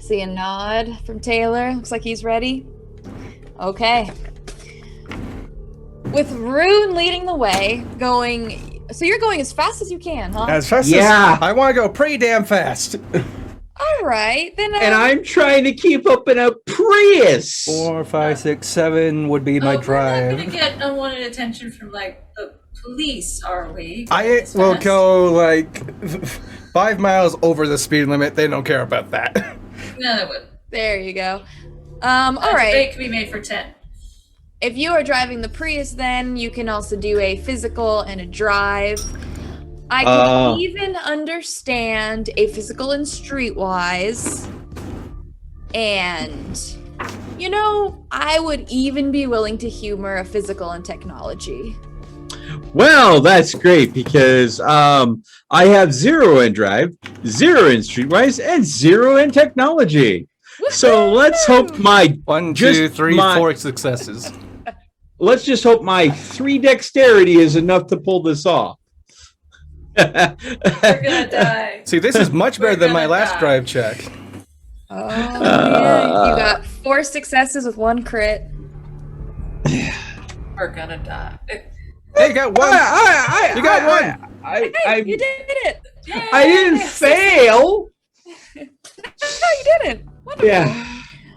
See a nod from Taylor. Looks like he's ready. Okay. With Rune leading the way, so you're going as fast as you can, huh? As fast as I want to go pretty damn fast. All right, then. And I'm trying to keep up in a Prius. 4, 5, 6, 7 would be my drive. We're not gonna get unwanted attention from like the police, are we? I will go like 5 miles over the speed limit. They don't care about that. No, they would. There you go. All right. Debate can be made for 10. If you are driving the Prius, then you can also do a physical and a drive. I can even understand a physical and streetwise. And, I would even be willing to humor a physical and technology. Well, that's great because I have 0 in drive, 0 in streetwise, and 0 in technology. So let's hope my 1, 2, 3, 4 successes. Let's just hope my 3 dexterity is enough to pull this off. We're gonna die. See, this is much better than my last drive check. Oh, yeah. You got 4 successes with 1 crit. We're gonna die. Hey, you got 1. You got 1. You did it. Yay! I didn't fail. No, you didn't. Wonderful. Yeah.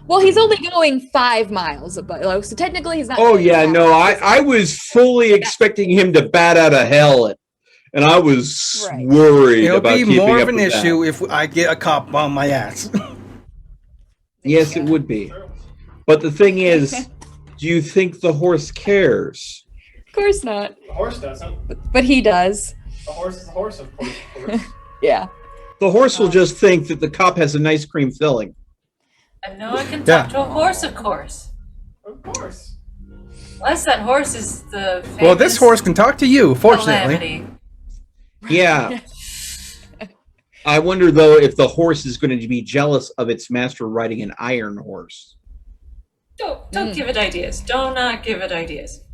Well, he's only going 5 miles above, so technically he's not. Oh going yeah, fast. no, I was fully expecting him to bat out of hell, and I was worried It'll about be keeping more up of an with issue that. if I get a cop on my ass. Yes, it would be. But the thing is, do you think the horse cares? Of course not. The horse doesn't. But he does. The horse is the horse, of course. Yeah. The horse will just think that the cop has an ice cream filling. I know I can talk to a horse, of course. Of course. Unless that horse is the famous Well, this horse can talk to you, fortunately. Calamity. Yeah. I wonder, though, if the horse is going to be jealous of its master riding an iron horse. Don't give it ideas. Do not give it ideas.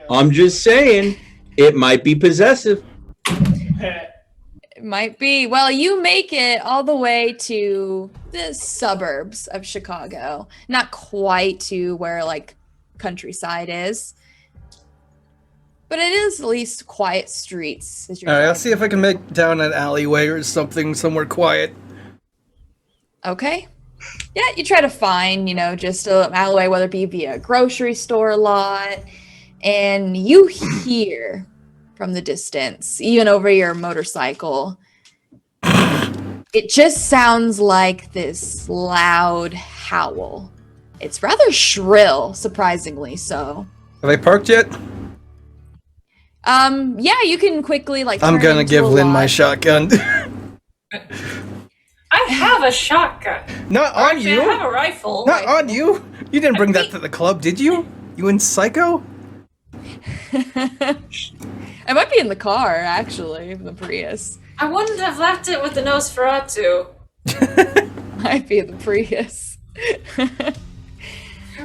I'm just saying, it might be possessive. It might be. Well, you make it all the way to the suburbs of Chicago. Not quite to where, countryside is. But it is at least quiet streets. As you're All right, I'll see if I can make down an alleyway or something somewhere quiet. Okay. Yeah, you try to find, just an alleyway, whether it be via a grocery store lot. And you hear from the distance, even over your motorcycle, it just sounds like this loud howl. It's rather shrill, surprisingly so. Have they parked yet? Yeah, you can quickly I'm gonna give Lynn my shotgun. I have a shotgun. Not on Actually, you. I have a rifle. Not on you. You didn't bring that to the club, did you? You and Psycho? It might be in the car, actually, the Prius. I wouldn't have left it with the Nosferatu. Might be the Prius.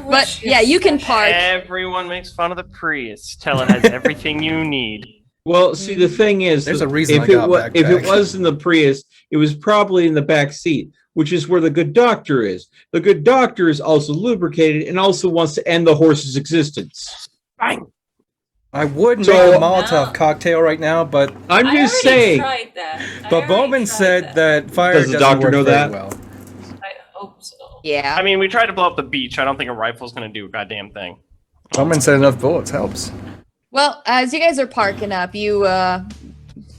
But yeah, you can park. Everyone makes fun of the Prius. Tell it has everything you need. Well, see, the thing is, There's a reason if I it was in the Prius, it was probably in the back seat, which is where the good doctor is. The good doctor is also lubricated and also wants to end the horse's existence. Bang. I would make So- a Molotov cocktail right now, but I'm I just already saying. tried that. but Bowman said that fire Does the doesn't doctor work know very that? well. I hope so. Yeah. I mean, we tried to blow up the beach. I don't think a rifle's gonna do a goddamn thing. Bowman said enough bullets helps. Well, as you guys are parking up, you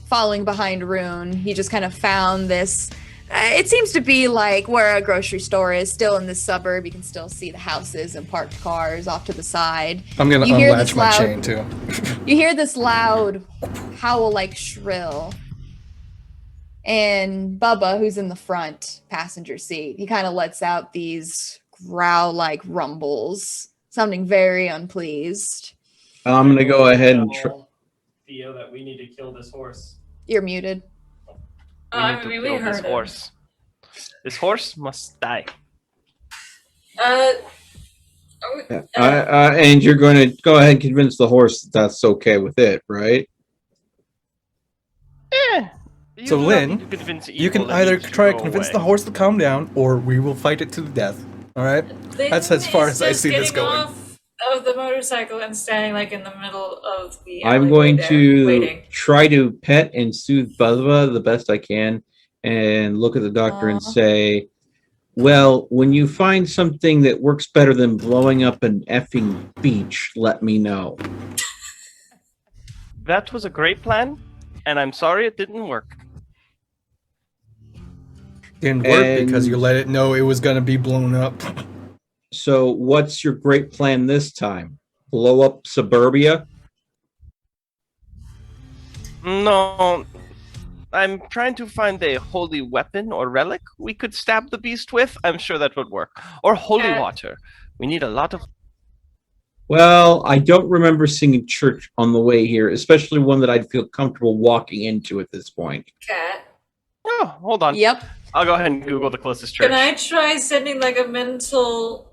following behind Rune, he just kind of found this. It seems to be like where a grocery store is, still in this suburb. You can still see the houses and parked cars off to the side. I'm gonna You hear unlatch this my loud- chain too. You hear this loud howl like shrill. And Bubba, who's in the front passenger seat, he kind of lets out these growl like rumbles, sounding very unpleased. I'm going to go ahead and try. Tell Theo that we need to kill this horse. You're muted. We I need to mean, we kill heard this him. horse. This horse must die. And you're going to go ahead and convince the horse that that's okay with it, right? So, do not Lynn, need to convince you can evil either elite to try to go convince away. the horse to calm down, or we will fight it to the death. All right? That's as far as I see this going. Off of the motorcycle and standing like in the middle of the I'm alleyway going there, to waiting. try to pet and soothe Bubba the best I can and look at the doctor and say, well, when you find something that works better than blowing up an effing beach, let me know. That was a great plan, and I'm sorry it didn't work. Didn't work because And- you let it know it was going to be blown up. So, what's your great plan this time? Blow up suburbia? No, I'm trying to find a holy weapon or relic we could stab the beast with. I'm sure that would work. Or holy water. We need a lot of. Well, I don't remember seeing a church on the way here, especially one that I'd feel comfortable walking into at this point. Cat. Oh, hold on. Yep. I'll go ahead and Google the closest church. Can I try sending like a mental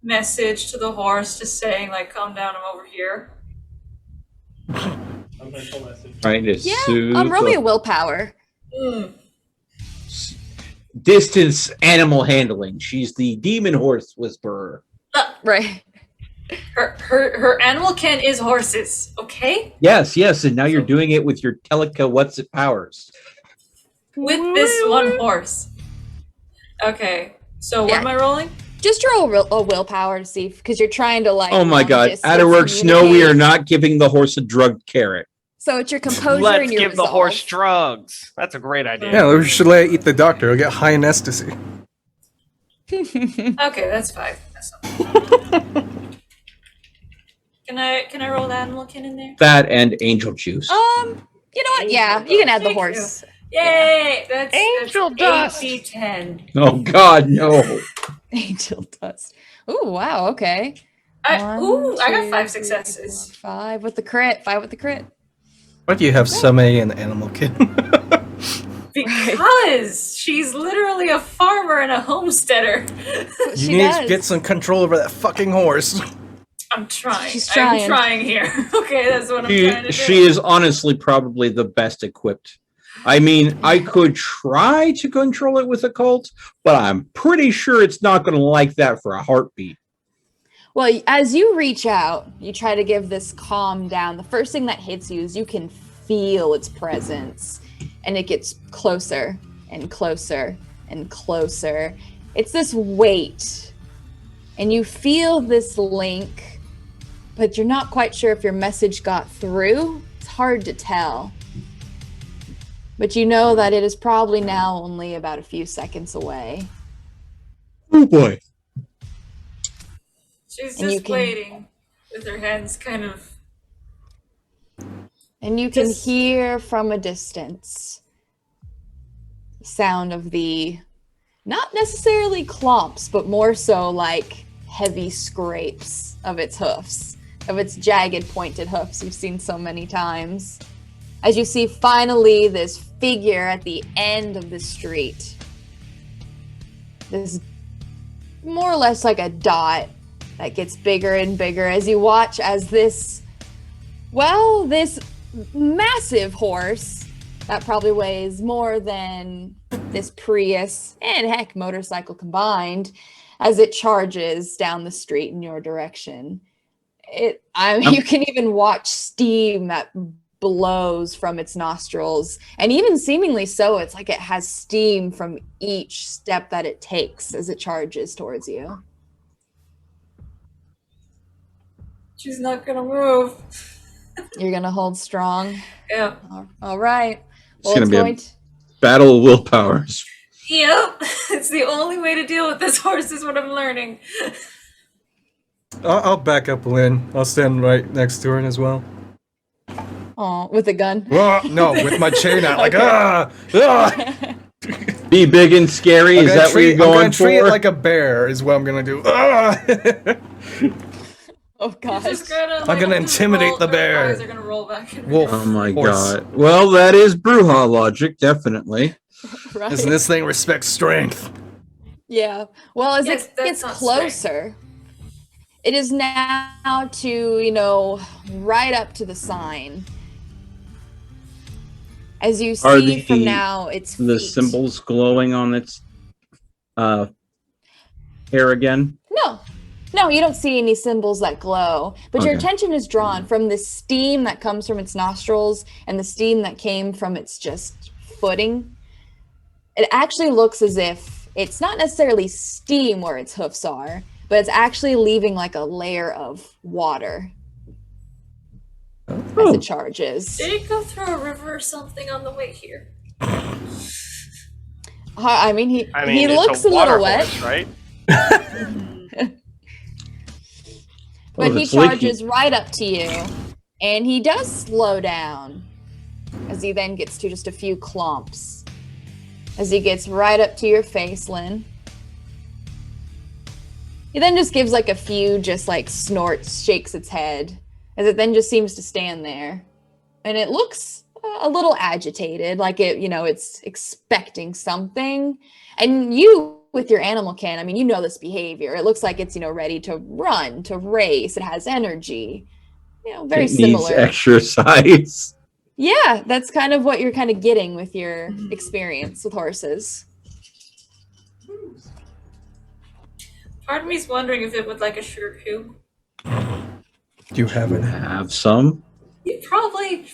message to the horse just saying like calm down, I'm over here? A mental message. Trying to Yeah. soothe Roll me the a willpower. distance animal handling. She's the demon horse whisperer. Right. Her animal kin is horses, okay? Yes, and now you're doing it with your Teleca What's It powers. With this one horse. Okay. So what Yeah. am I rolling? Just roll a willpower to see, because you're trying to like. Oh my long god. distance Adderworks, no, we communicate. are not giving the horse a drugged carrot. So it's your composure Let's and your give the resolve. horse drugs. That's a great idea. Yeah, we should let it eat the doctor. He'll get high in ecstasy. Okay, that's 5. That's not Can I roll the animal kin in there? That and angel juice. You know what? Yeah, you can add the Thank horse. Yay! That's Angel dust. 8d10. Oh god, no. Angel dust. Ooh, wow. Okay. I got 5 3, successes. 4, 5 with the crit. 5 with the crit. Why do you have so many in the animal kit? Because she's literally a farmer and a homesteader. You She need does. to get some control over that fucking horse. I'm trying. She's I'm trying. trying here. Okay, that's what I'm trying to do. She is honestly probably the best equipped. I mean, I could try to control it with a cult, but I'm pretty sure it's not going to like that for a heartbeat. Well, as you reach out, you try to give this calm down. The first thing that hits you is you can feel its presence, and it gets closer and closer and closer. It's this weight, and you feel this link, but you're not quite sure if your message got through. It's hard to tell. But you know that it is probably now only about a few seconds away. Oh boy. She's And you just can- waiting with her hands kind of. And you can Just- hear from a distance the sound of the, not necessarily clomps, but more so like heavy scrapes of its hoofs, of its jagged pointed hoofs you've seen so many times. As you see finally this figure at the end of the street. This more or less like a dot that gets bigger and bigger as you watch as this massive horse that probably weighs more than this Prius and heck motorcycle combined as it charges down the street in your direction. You can even watch steam that blows from its nostrils, and even seemingly so, it's like it has steam from each step that it takes as it charges towards you. She's not gonna move. You're gonna hold strong. Yeah. All right. Well, gonna it's be a- going to. Battle of willpowers. Yep. It's the only way to deal with this horse, is what I'm learning. I'll back up Lynn. I'll stand right next to her as well. Oh, with a gun. No, with my chain out, like, Okay. ah! Be big and scary. Is that what you're I'm going gonna treat it for? like a bear, is what I'm gonna do. Ah! Oh gosh. Just gonna, I'm gonna intimidate roll, the her bear. eyes are gonna roll back in her Wolf. head. Oh my Horse. god. Well, that is Bruja logic, definitely. Right. Doesn't this thing respect strength? Yeah. Well, as Yes, it that's gets not closer, it is now to, right up to the sign. As you Are see from now, its the feet. symbols glowing on its hair again? No, you don't see any symbols that glow, but your Okay. attention is drawn from the steam that comes from its nostrils and the steam that came from its just footing. It actually looks as if it's not necessarily steam where its hoofs are, but it's actually leaving like a layer of water as Oh. it charges. Did it go through a river or something on the way here? I mean, he it's looks a a water little wet, horse, right? but Oh, he it's leaky. charges right up to you, and he does slow down as he then gets to just a few clumps. As he gets right up to your face, Lynn. He then just gives like a few just like snorts, shakes its head, as it then just seems to stand there. And it looks a little agitated, like it's expecting something. And you, with your animal kin, I mean, you know this behavior. It looks like it's, ready to run, to race. It has energy. Very It similar. needs exercise. Yeah, that's kind of what you're kind of getting with your experience with horses. Part of me's wondering if it would like a sugar cube. Do you have it? Have some. She probably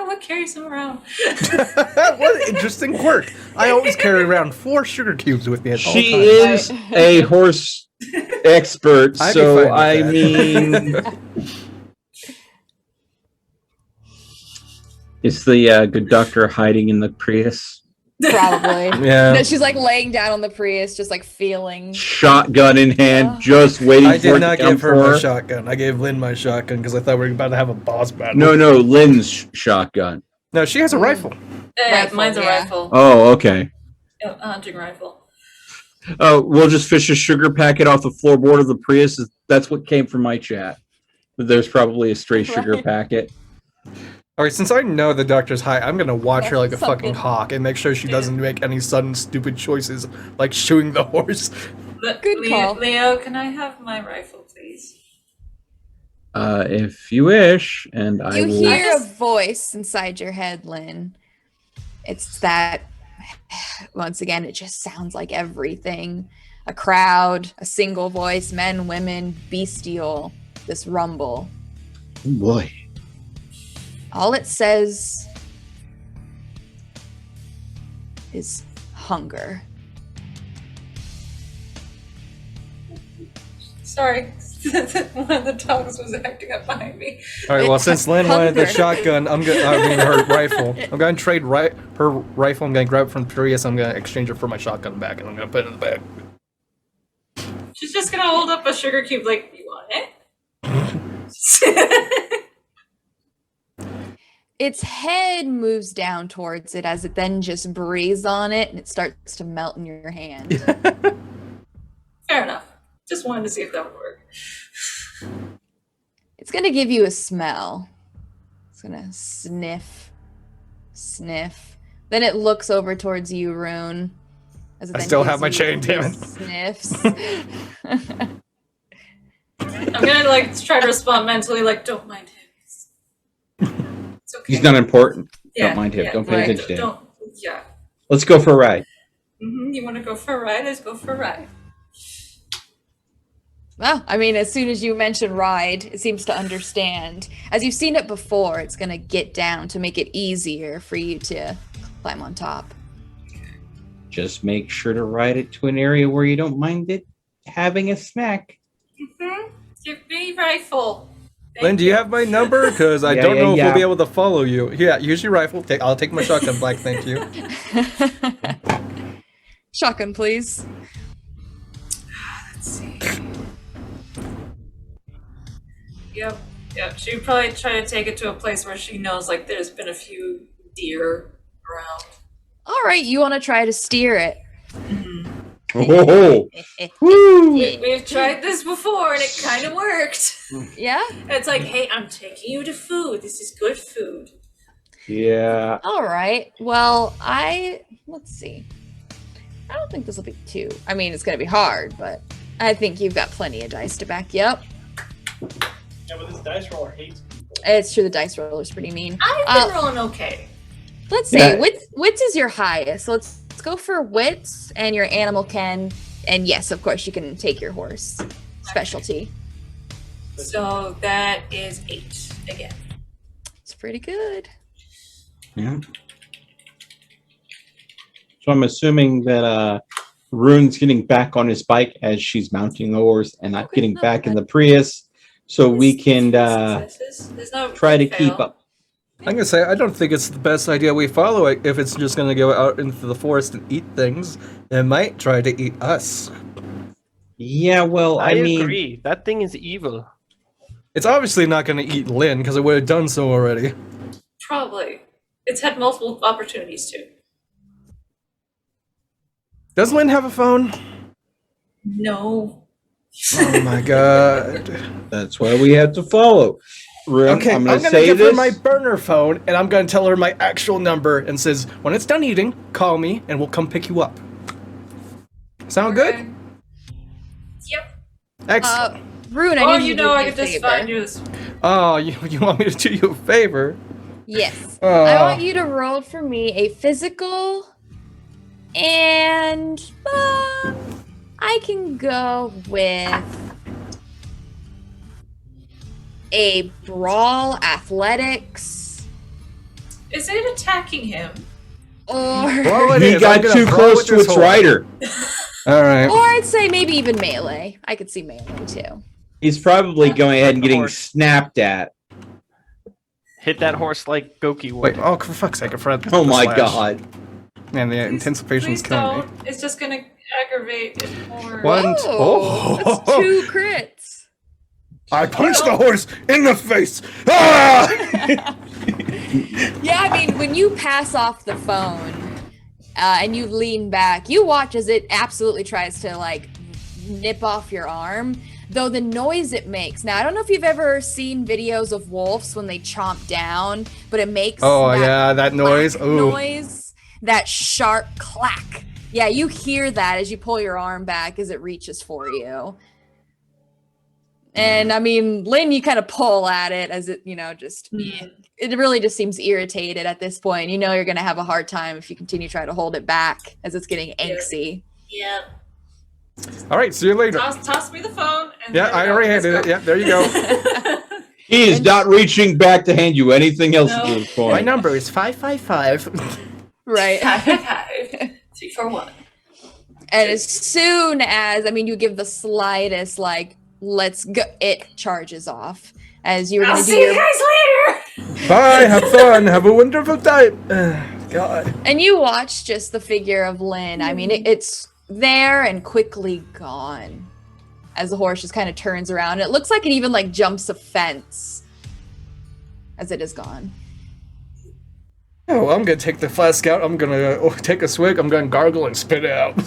would carry some around. What an interesting quirk. I always carry around 4 sugar cubes with me at all She times. is a horse expert, I'd be so fine I with mean, is the good doctor hiding in the Prius? Probably. Yeah. No, she's like laying down on the Prius, just like feeling. Shotgun in hand, Yeah. just waiting I for did it not to come give her for my shotgun. I gave Lynn my shotgun because I thought we were about to have a boss battle. No, Lynn's shotgun. No, she has a rifle. Rifle, Mine's a yeah. rifle. Oh, okay. A hunting rifle. We'll just fish a sugar packet off the floorboard of the Prius. That's what came from my chat. There's probably a stray sugar Right. packet. All right, since I know the doctor's high, I'm gonna watch her like a Something. fucking hawk and make sure she doesn't make any sudden stupid choices like shooting the horse. Good call. Leo, can I have my rifle, please? If you wish, and I You will. hear a voice inside your head, Lynn. It's that, once again, it just sounds like everything. A crowd, a single voice, men, women, bestial, this rumble. Oh boy. All it says is hunger. Sorry. One of the dogs was acting up behind me. All right, well, since Lynn wanted the Hunger. shotgun, her rifle. I'm gonna trade her rifle. I'm gonna grab it from Prius. I'm gonna exchange it for my shotgun back, and I'm gonna put it in the bag. She's just gonna hold up a sugar cube like, you want it? Its head moves down towards it as it then just breathes on it and it starts to melt in your hand. Fair enough. Just wanted to see if that would work. It's going to give you a smell. It's going to sniff. Then it looks over towards you, Rune. As it I then still gives have my you chain, damn it. Sniffs. I'm gonna try to respond mentally don't mind him. It's okay. He's not important. Yeah, Don't mind him. yeah, Don't pay right. attention to him. Don't. Yeah. Let's go for a ride. You want to go for a ride? Let's go for a ride. Well, I mean, as soon as you mention ride, it seems to understand. As you've seen it before, it's going to get down to make it easier for you to climb on top. Just make sure to ride it to an area where you don't mind it having a snack. Give me rifle. Lynn, do you have my number? Because I Yeah, don't know if yeah. we'll be able to follow you. Yeah, use your rifle. I'll take my shotgun back. Thank you. Shotgun, please. Let's see. Yep. She'd probably try to take it to a place where she knows there's been a few deer around. All right, you want to try to steer it. Oh, woo! We've tried this before and it kind of worked. Yeah? It's like, hey, I'm taking you to food. This is good food. Yeah. All right. Well, let's see. I don't think this will be too. I mean, it's going to be hard, but I think you've got plenty of dice to back you up. Yeah, but this dice roller hates people. It's true, the dice roller is pretty mean. I've been rolling okay. Let's see. Wits is your highest. So let's go for wits, and your animal can. And yes, of course, you can take your horse specialty. So that is 8 again. It's pretty good. Yeah. So I'm assuming that Rune's getting back on his bike as she's mounting the horse and not getting not back in bad. the Prius, so we can There's no try to fail. keep up. I'm gonna say I don't think it's the best idea we follow it if it's just gonna go out into the forest and eat things. It might try to eat us. Yeah, well, I mean, agree. That thing is evil. It's obviously not gonna eat Lynn because it would have done so already. Probably. It's had multiple opportunities to. Does Lynn have a phone? No. Oh my god. that's why we have to follow. Rune, Okay, I'm I'm gonna gonna say give her this. my burner phone and I'm gonna tell her my actual number and says, when it's done eating, call me and we'll come pick you up. Sound good? Okay. Yep. Excellent. Rune, I Oh, need you you to know do I me a could just favor. find you this. Oh, you want me to do you a favor? Yes. Oh. I want you to roll for me a physical, and I can go with a brawl athletics Is it attacking him? or Well, it He is. I'm got gonna too brawl close with to this its horse. rider. All right. or I'd say maybe even melee. I could see melee too. He's probably going ahead and getting Horse. snapped at. Hit that horse like Goki Wait, would. oh, for fuck's sake, I forgot Oh the my slash. god. Man, the anticipation's Please killing me. don't. It's just gonna aggravate it more. What? Whoa, Oh. that's 2 crits. I punched the horse in the face! Ah! Yeah, I mean, when you pass off the phone and you lean back, you watch as it absolutely tries to like nip off your arm. Though the noise it makes. Now, I don't know if you've ever seen videos of wolves when they chomp down, but it makes Oh, yeah, that noise. clack Ooh. noise, that sharp clack. Yeah, you hear that as you pull your arm back as it reaches for you. And I mean, Lynn, you kind of pull at it as it, just it really just seems irritated at this point. You know you're gonna have a hard time if you continue to try to hold it back as it's getting angsty. Yep. All right, see you later. Toss me the phone. And Yeah, there we I go. already Let's handed it. go. Yeah, there you go. He is not reaching back to hand you anything else at No. this My point. number is 555. Right. 341. And as soon as, you give the slightest, let's go, it charges off. As you were I'll going to do see you your. guys later. Bye, have fun, have a wonderful time. God. And you watch just the figure of Lynn. It's there and quickly gone. As the horse just kind of turns around. It looks like it even, jumps a fence. As it is gone. Oh, well, I'm gonna take the flask out. I'm gonna take a swig. I'm gonna gargle and spit it out.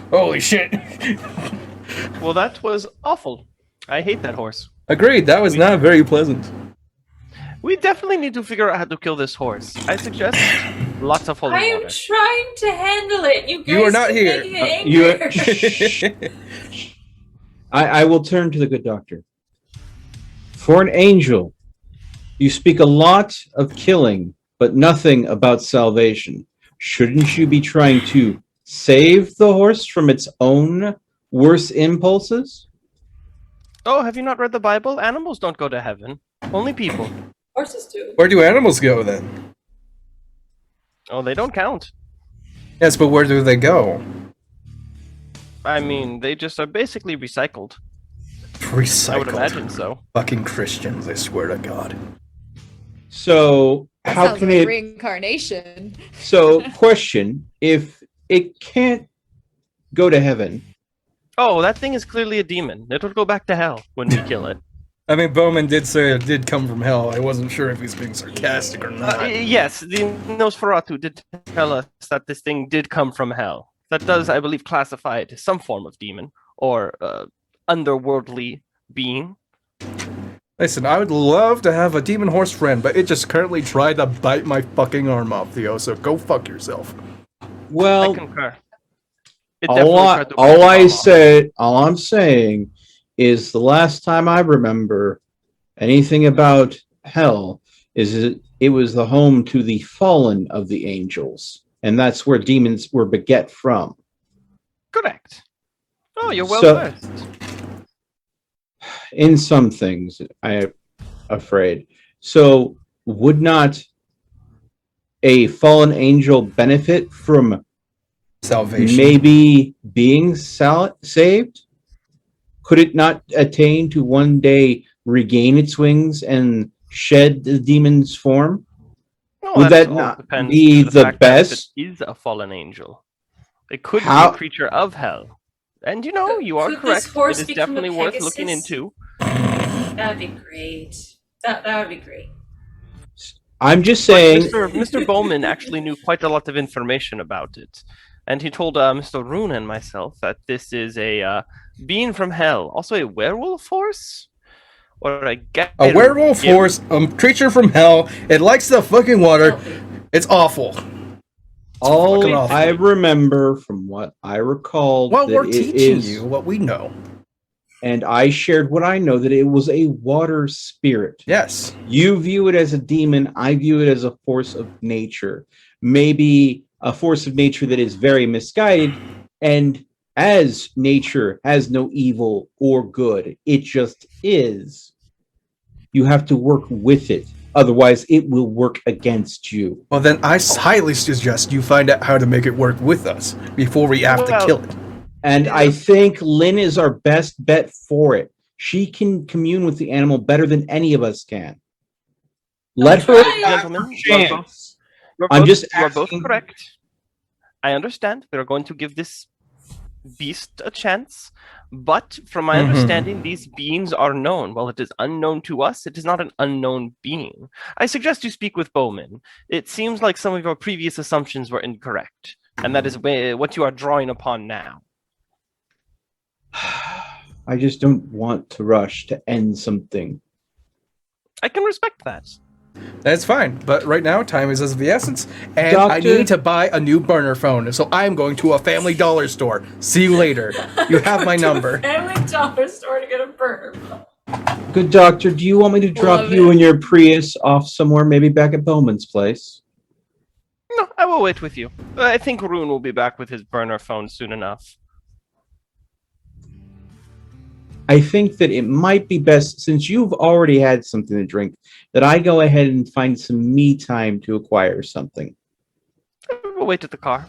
Holy shit. Well, that was awful. I hate that horse. Agreed, that was not very pleasant. We definitely need to figure out how to kill this horse. I suggest lots of holy I am water. trying to handle it. You guys You are not keep here. making it You- angrier. I will turn to the good doctor. For an angel, you speak a lot of killing, but nothing about salvation. Shouldn't you be trying to save the horse from its own worse impulses? Oh, have you not read the Bible? Animals don't go to heaven. Only people. Horses do. Where do animals go then? Oh, they don't count. Yes, but where do they go? They just are basically recycled. Recycled. I would imagine so. Fucking Christians, I swear to God. So how Sounds can like it? reincarnation. So question: if it can't go to heaven, Oh, that thing is clearly a demon. It will go back to hell when we kill it. Bowman did say it did come from hell. I wasn't sure if he's being sarcastic or not. Yes, the Nosferatu did tell us that this thing did come from hell. That does, I believe, classify it as some form of demon or underworldly being. Listen, I would love to have a demon horse friend, but it just currently tried to bite my fucking arm off, Theo, so go fuck yourself. well, I concur. It definitely tried to bite all your I arm off. said, all I'm saying is the last time I remember anything about hell it was the home to the fallen of the angels, and that's where demons were beget from. Correct. Oh, you're well So- versed. In some things, I'm afraid. So, would not a fallen angel benefit from Salvation. maybe being saved? Could it not attain to one day regain its wings and shed the demon's form? Well, Would that that all not depends be to the fact that best? it is a fallen angel. It could be How- a creature of hell. And you know, you are Could this correct. horse It is become a definitely worth looking Pegasus? into. That'd be great. That would be great. I'm just But saying. Mr. Bowman actually knew quite a lot of information about it. And he told Mr. Rune and myself that this is a being from hell. Also a werewolf horse? Or a A werewolf horse, a creature from hell. It likes the fucking water. It's awful. All fucking awful. I remember from what I recall, Well, that we're it teaching is- you what we know. and I shared what I know, that it was a water spirit. Yes. You view it as a demon, I view it as a force of nature. Maybe a force of nature that is very misguided, and as nature has no evil or good, it just is. You have to work with it. Otherwise, it will work against you. Well, then I highly suggest you find out how to make it work with us before we have to Well- kill it. And I think Lynn is our best bet for it. She can commune with the animal better than any of us can. Let her trying. have Gentlemen, her you are both- chance. You are I'm both- just you are both asking- correct. I understand. We are going to give this beast a chance. But from my Mhm. understanding, these beings are known. While it is unknown to us, it is not an unknown being. I suggest you speak with Bowman. It seems like some of your previous assumptions were incorrect. And that is what you are drawing upon now. I just don't want to rush to end something. I can respect that. That's fine, but right now time is of the essence, and I Doctor- need to buy a new burner phone, so I'm going to a Family Dollar store. See you later. You have my number. Family Dollar store to get a burner phone. Good doctor, do you want me to drop Love you it. and your Prius off somewhere, maybe back at Bowman's place? No, I will wait with you. I think Rune will be back with his burner phone soon enough. I think that it might be best, since you've already had something to drink, that I go ahead and find some me time to acquire something. We'll wait at the car.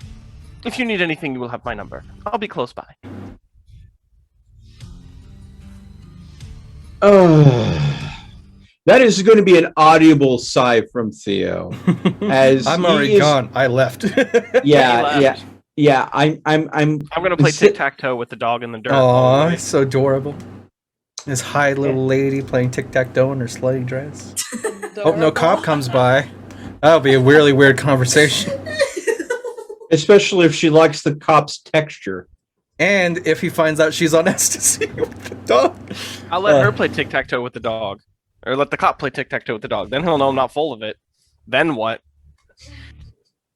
If you need anything, you will have my number. I'll be close by. That is going to be an audible sigh from Theo. As I'm he already is- gone. I left. Yeah, He yeah, left. yeah. I'm I'm gonna play Sit- tic-tac-toe with the dog in the dirt. Aw, it's so adorable. This high little lady playing tic-tac-toe in her slutty dress. Oh, no cop comes by. That'll be a really weird conversation. especially if she likes the cop's texture. And if he finds out she's on ecstasy with the dog. I'll let her play tic-tac-toe with the dog. Or let the cop play tic-tac-toe with the dog. Then he'll know I'm not full of it. Then what?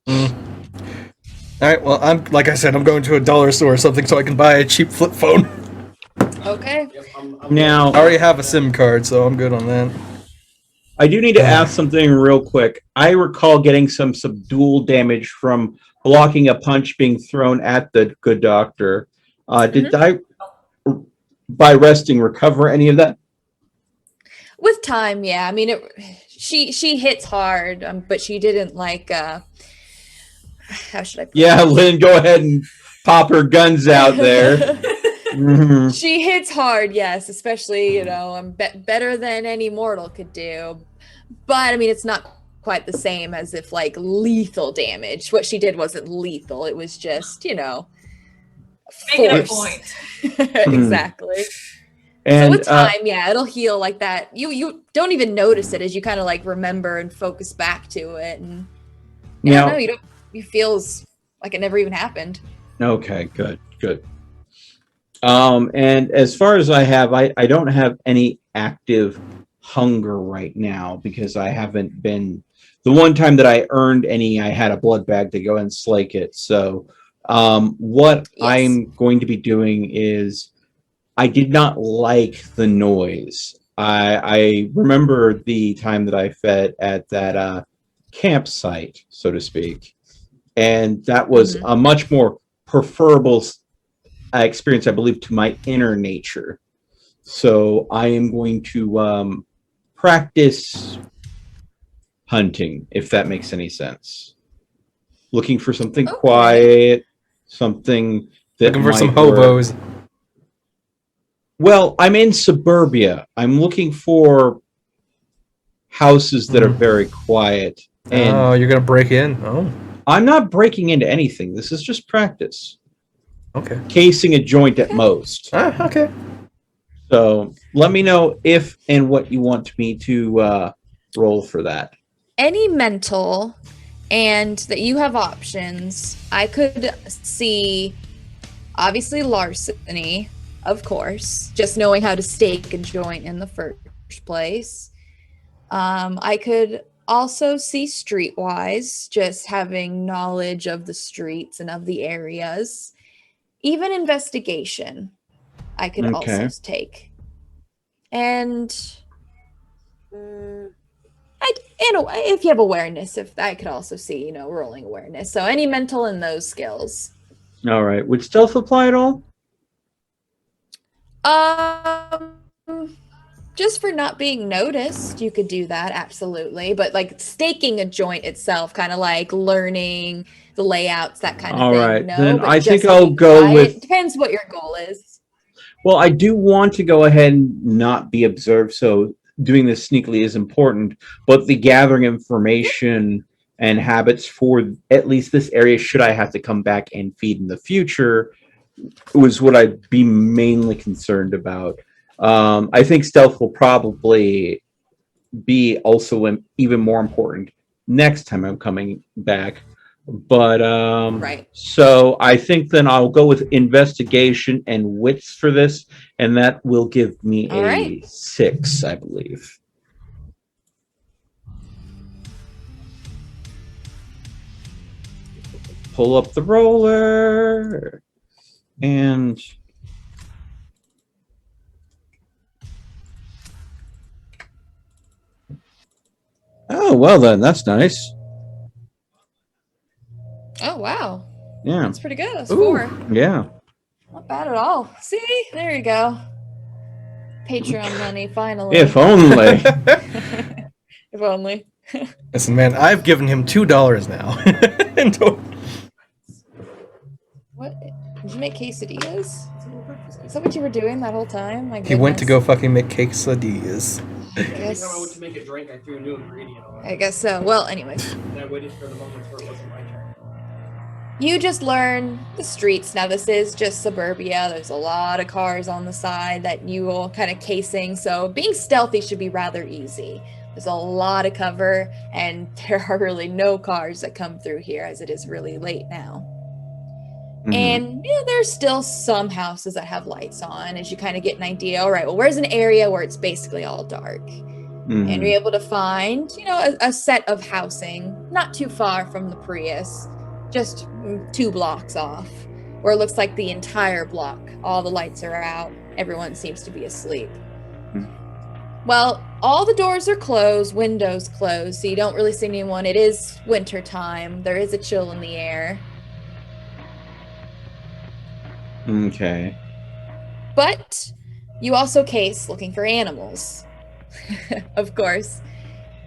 Alright, well, like I said, I'm going to a dollar store or something so I can buy a cheap flip phone. Okay. Yep, I'm Now, I already have a SIM card, so I'm good on that. I do need to ask something real quick. I recall getting some subdual damage from blocking a punch being thrown at the good doctor. Did I, by resting, recover any of that? With time, yeah. I mean, she hits hard, but she didn't like. How should I? Put Yeah, it? Lynn, go ahead and pop her guns out there. Mhm. She hits hard, yes, especially better than any mortal could do. But I mean, it's not quite the same as if like lethal damage. What she did wasn't lethal; it was just Making a force. point. Exactly. And So with time, yeah, it'll heal like that. You don't even notice it as you kind of like remember and focus back to it, and I now, don't know, it feels like it never even happened. okay, good. And as far as I don't have any active hunger right now because I haven't been. The one time that I earned any, I had a blood bag to go and slake it. So, what Yes. I'm going to be doing is, I did not like the noise I remember the time that I fed at that campsite, so to speak, and that was Mhm. a much more preferable experience, I believe, to my inner nature. So I am going to practice hunting, if that makes any sense. Looking for something Okay. quiet, something that Looking for some might work. hobos. Well, I'm in suburbia. I'm looking for houses that are Mm. very quiet. And Oh, you're gonna break in? Oh, I'm not breaking into anything. This is just practice. okay. Casing a joint at Okay. most. Ah, okay. So let me know if and what you want me to roll for that. Any mental, and that you have options. I could see, obviously, larceny, of course, just knowing how to stake a joint in the first place. I could also see streetwise, just having knowledge of the streets and of the areas. Even investigation, I could also Okay. take. And I, if you have awareness, if I could also see, rolling awareness. So any mental in those skills. All right. Would stealth apply at all? Um, just for not being noticed, you could do that, absolutely. But like staking a joint itself, kind of like learning the layouts, that kind of All thing, right. no. Then I But think just I'll looking go quiet with. depends what your goal is. Well, I do want to go ahead and not be observed, so doing this sneakily is important. But the gathering information and habits for at least this area, should I have to come back and feed in the future, was what I'd be mainly concerned about. I think stealth will probably be also even more important next time I'm coming back. But Right. so I think then I'll go with investigation and wits for this, and that will give me All right. a 6, I believe. Pull up the roller and oh well then that's nice. Oh, wow. Yeah. That's pretty good. That's Ooh. 4. Yeah. Not bad at all. See? There you go. Patreon money, finally. If only. If only. Listen, man, I've given him $2 now. In total. What? Did you make quesadillas? Is that what you were doing that whole time? My He went to goodness. go fucking make quesadillas. Every time I went Guess- to make a drink, I threw a new ingredient on. I guess so. Well, anyways. And I waited for the moment where it wasn't my turn. You just learn the streets. Now, this is just suburbia. There's a lot of cars on the side that you will kind of casing. So being stealthy should be rather easy. There's a lot of cover, and there are really no cars that come through here as it is really late now. Mhm. And yeah, there's still some houses that have lights on as you kind of get an idea. All right, well, where's an area where it's basically all dark? Mhm. And you're able to find, a set of housing not too far from the Prius, just 2 blocks off, where it looks like the entire block, all the lights are out, everyone seems to be asleep. Hmm. Well, all the doors are closed, windows closed, so you don't really see anyone. It is winter time. There is a chill in the air. Okay. But you also case looking for animals, of course.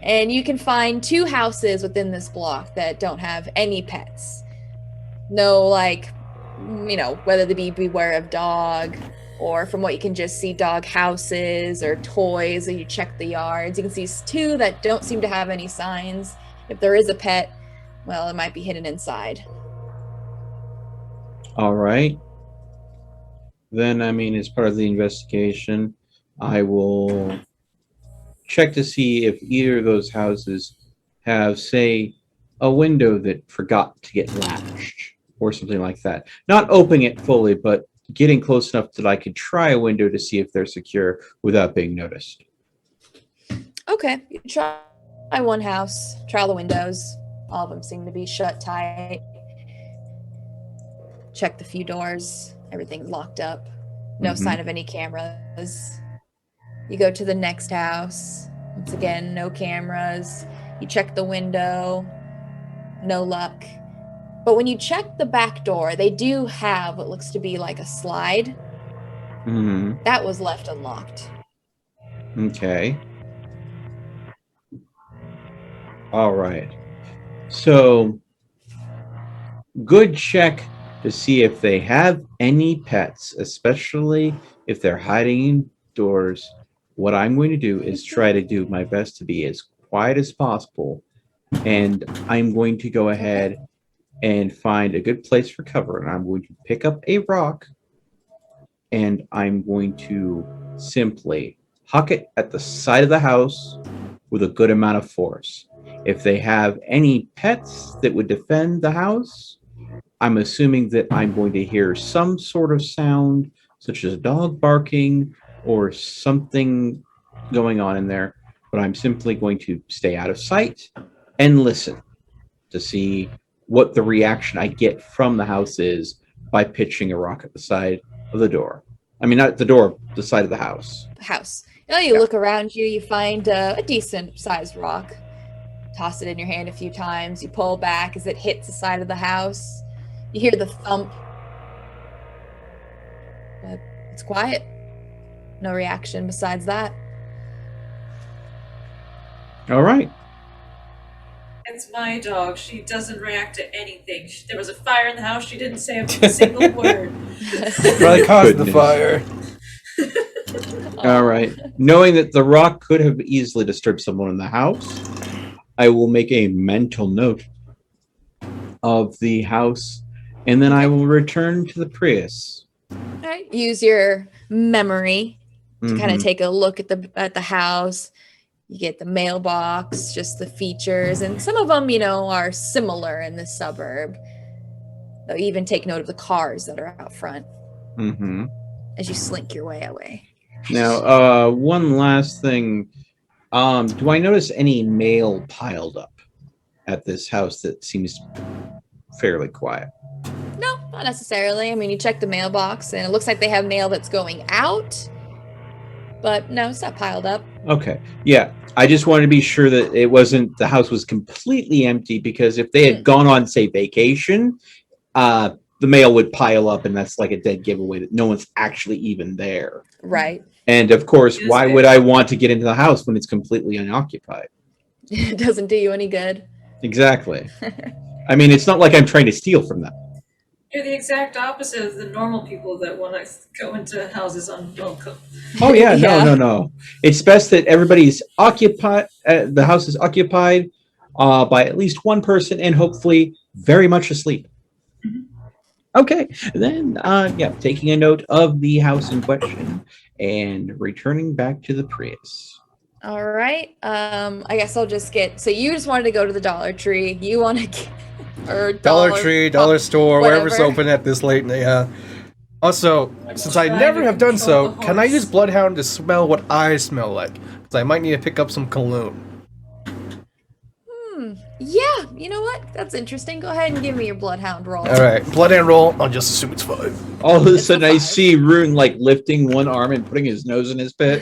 And you can find 2 houses within this block that don't have any pets. No, like, whether they be beware of dog, or from what you can just see, dog houses or toys, and you check the yards. You can see 2 that don't seem to have any signs. If there is a pet, well, it might be hidden inside. All right. Then, I mean, as part of the investigation, I will check to see if either of those houses have, say, a window that forgot to get latched or something like that. Not opening it fully, but getting close enough that I could try a window to see if they're secure without being noticed. Okay, you try one house, try the windows. All of them seem to be shut tight. Check the few doors. Everything's locked up. No Mhm. sign of any cameras. You go to the next house. Once again, no cameras. You check the window. No luck. But when you check the back door, they do have what looks to be like a slide. Hmm. That was left unlocked. Okay. All right. So, good check to see if they have any pets, especially if they're hiding indoors. What I'm going to do is try to do my best to be as quiet as possible. And I'm going to go ahead and find a good place for cover. And I'm going to pick up a rock and I'm going to simply huck it at the side of the house with a good amount of force. If they have any pets that would defend the house, I'm assuming that I'm going to hear some sort of sound, such as a dog barking or something going on in there, but I'm simply going to stay out of sight and listen to see what the reaction I get from the house is by pitching a rock at the side of the door. I mean, not the door, the side of the house. House. You look around you, you find a decent sized rock. Toss it in your hand a few times. You pull back as it hits the side of the house. You hear the thump. But it's quiet. No reaction besides that. All right. It's my dog. She doesn't react to anything. There was a fire in the house. She didn't say a single word. Probably caused the Goodness. fire. All right. Knowing that the rock could have easily disturbed someone in the house, I will make a mental note of the house, and then I will return to the Prius. All right. Use your memory to kind of Mhm. take a look at the house. You get the mailbox, just the features, and some of them, are similar in the suburb. They'll even take note of the cars that are out front Mhm. as you slink your way away. Now, one last thing. Do I notice any mail piled up at this house that seems fairly quiet? No, not necessarily. I mean, you check the mailbox, and it looks like they have mail that's going out, but no, it's not piled up. Okay. Yeah. I just wanted to be sure that the house was completely empty, because if they had gone on, say, vacation, the mail would pile up, and that's like a dead giveaway that no one's actually even there. Right. And of course, Yes, why they- would I want to get into the house when it's completely unoccupied? It doesn't do you any good. Exactly. I mean, it's not like I'm trying to steal from them. You're the exact opposite of the normal people that want to go into houses unwelcome. Oh yeah, Yeah. no. It's best that everybody's occupied. The house is occupied by at least one person, and hopefully very much asleep. Okay, then taking a note of the house in question and returning back to the Prius. All right. I guess I'll just get. So you just wanted to go to the Dollar Tree. You want to get or Dollar Tree, dollar store, wherever's whatever. open at this late in the. Also, since I trying never to have done control so, the can I horse. use Bloodhound to smell what I smell like? Because I might need to pick up some cologne. Yeah. You know what? That's interesting. Go ahead and give me your Bloodhound roll. All right, Bloodhound roll. I'll just assume it's 5. All of a It's a sudden, I 5. see Rune like lifting one arm and putting his nose in his pit.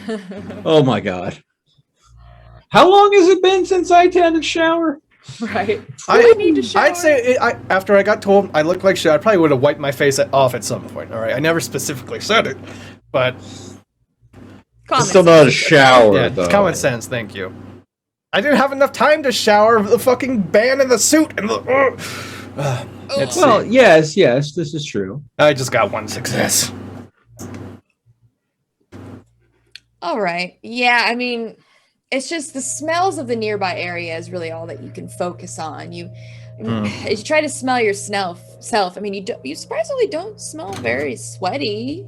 Oh my god! How long has it been since I had a shower? Right. I need to shower. I'd say after I got told I looked like shit, I probably would have wiped my face off at some point. All right, I never specifically said it, but Common Still not a sense. shower, yeah, though. it's common sense. Thank you. I didn't have enough time to shower. The fucking band and the suit and the. Let's Well, see. yes, this is true. I just got one success. All right. Yeah, I mean, it's just the smells of the nearby area is really all that you can focus on. As you try to smell yourself, I mean, you surprisingly don't smell very sweaty.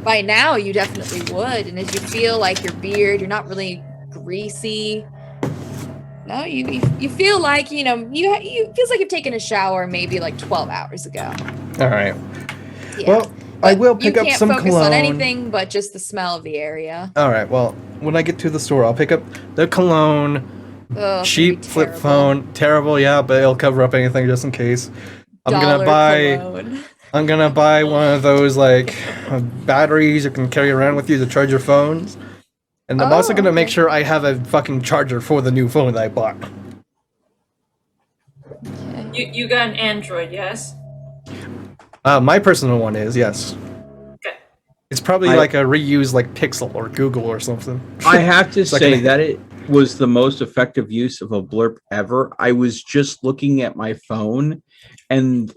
By now you definitely would. And as you feel like your beard, you're not really greasy. No, you feel like you feels like you've taken a shower maybe like 12 hours ago. All right. Yeah. Well, I But will pick you up can't some focus cologne. on anything but just the smell of the area. All right. Well, when I get to the store, I'll pick up the cologne. Ugh, it's Cheap gonna be flip terrible. phone. Terrible, yeah, but it'll cover up anything just in case. I'm Dollar cologne. gonna buy one of those like batteries you can carry around with you to charge your phones. And I'm also gonna make sure I have a fucking charger for the new phone that I bought. Okay. You got an Android, yes? My personal one is, yes. Okay. It's probably like a reused like Pixel or Google or something. I have to It's like say an- that it was the most effective use of a blurb ever. I was just looking at my phone and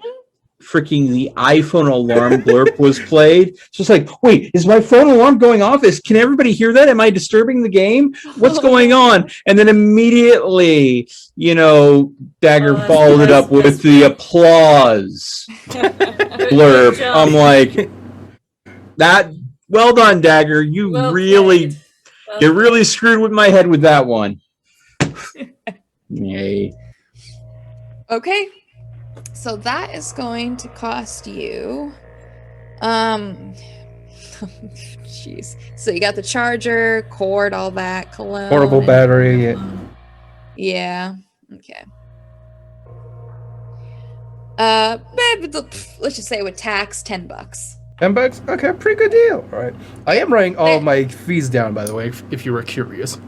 freaking the iPhone alarm blurb was played. So it's like, wait, is my phone alarm going off? Can everybody hear that? Am I disturbing the game? What's going on? And then immediately, Dagger that's followed it nice. up with the applause blurb. Good job. I'm like, that. Well done, Dagger. You Well really. played. Well You really screwed with my head with that one. Yay. Okay. So that is going to cost you jeez. So you got the charger, cord, all that, cologne. Portable battery. Yeah. Okay. Let's just say with tax, $10. $10? Okay, pretty good deal. All right. I am writing all my fees down, by the way, if you were curious.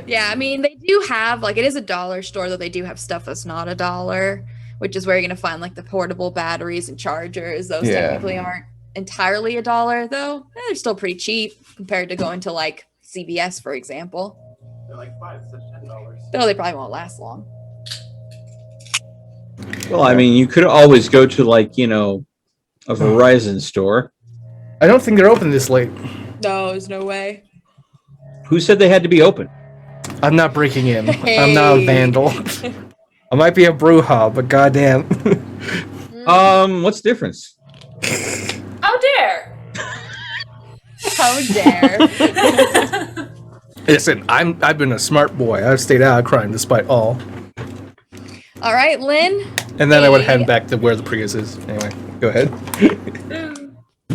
Yeah, I mean, they do have, like, it is a dollar store, though they do have stuff that's not $1, which is where you're going to find, like, the portable batteries and chargers. Those technically aren't entirely $1, though. They're still pretty cheap compared to going to, like, CVS, for example. They're like $5 to $10. Though they probably won't last long. Well, I mean, you could always go to, like, a Verizon store. I don't think they're open this late. No, there's no way. Who said they had to be open? I'm not breaking in. I'm not a vandal. I might be a brouhaha, but goddamn. What's the difference? How dare! How dare. Listen, I've been a smart boy. I've stayed out of crime despite all. All right, Lynn. And then I would head back to where the Prius is. Anyway, go ahead.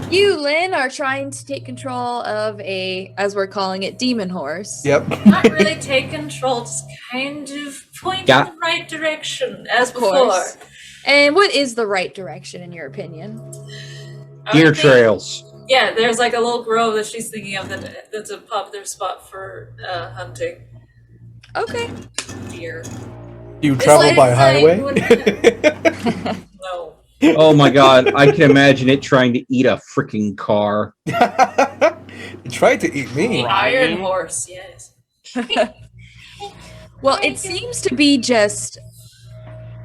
You, Lynn, are trying to take control of as we're calling it, demon horse. Yep. Not really take control, just kind of point in the right direction, as before. Course. And what is the right direction, in your opinion? Deer trails. Yeah, there's like a little grove that she's thinking of that's a popular spot for hunting Okay. deer. You travel by highway? No. Oh my god, I can imagine it trying to eat a freaking car. It tried to eat me. The iron horse, yes. Well, it seems to be just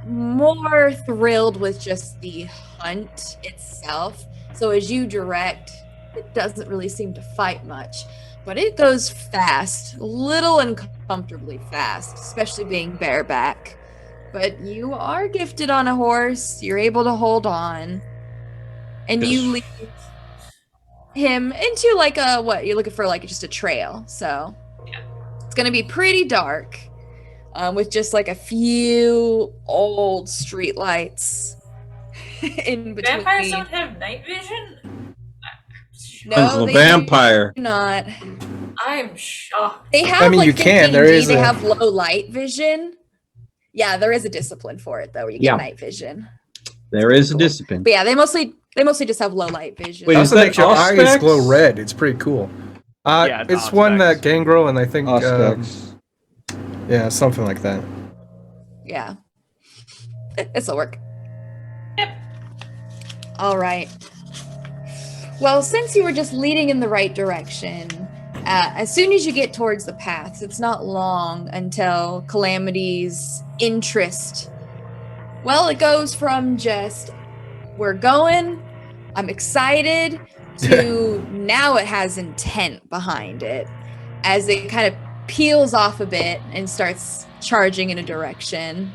more thrilled with just the hunt itself. So as you direct, it doesn't really seem to fight much, but it goes fast, a little uncomfortably fast, especially being bareback. But you are gifted on a horse. You're able to hold on. And you lead him into like you're looking for, like just a trail. So it's going to be pretty dark with just like a few old street lights in between. Vampires don't have night vision? No, they vampire. do not. I'm shocked. They have, I mean, like, you can. There D&D, is they a- have low light vision. Yeah, there is a discipline for it though, where you get night vision. There is a discipline. But yeah, they mostly just have low light vision. Wait, It is also that makes your eyes Auspex? glow red. It's pretty cool. Yeah, it's one Auspex. that Gangrel and I think Auspex. yeah, something like that. Yeah. This'll work. Yep. All right. Well, since you were just leading in the right direction, as soon as you get towards the paths, it's not long until Calamity's interest, well, it goes from just, we're going, I'm excited, to now it has intent behind it, as it kind of peels off a bit and starts charging in a direction.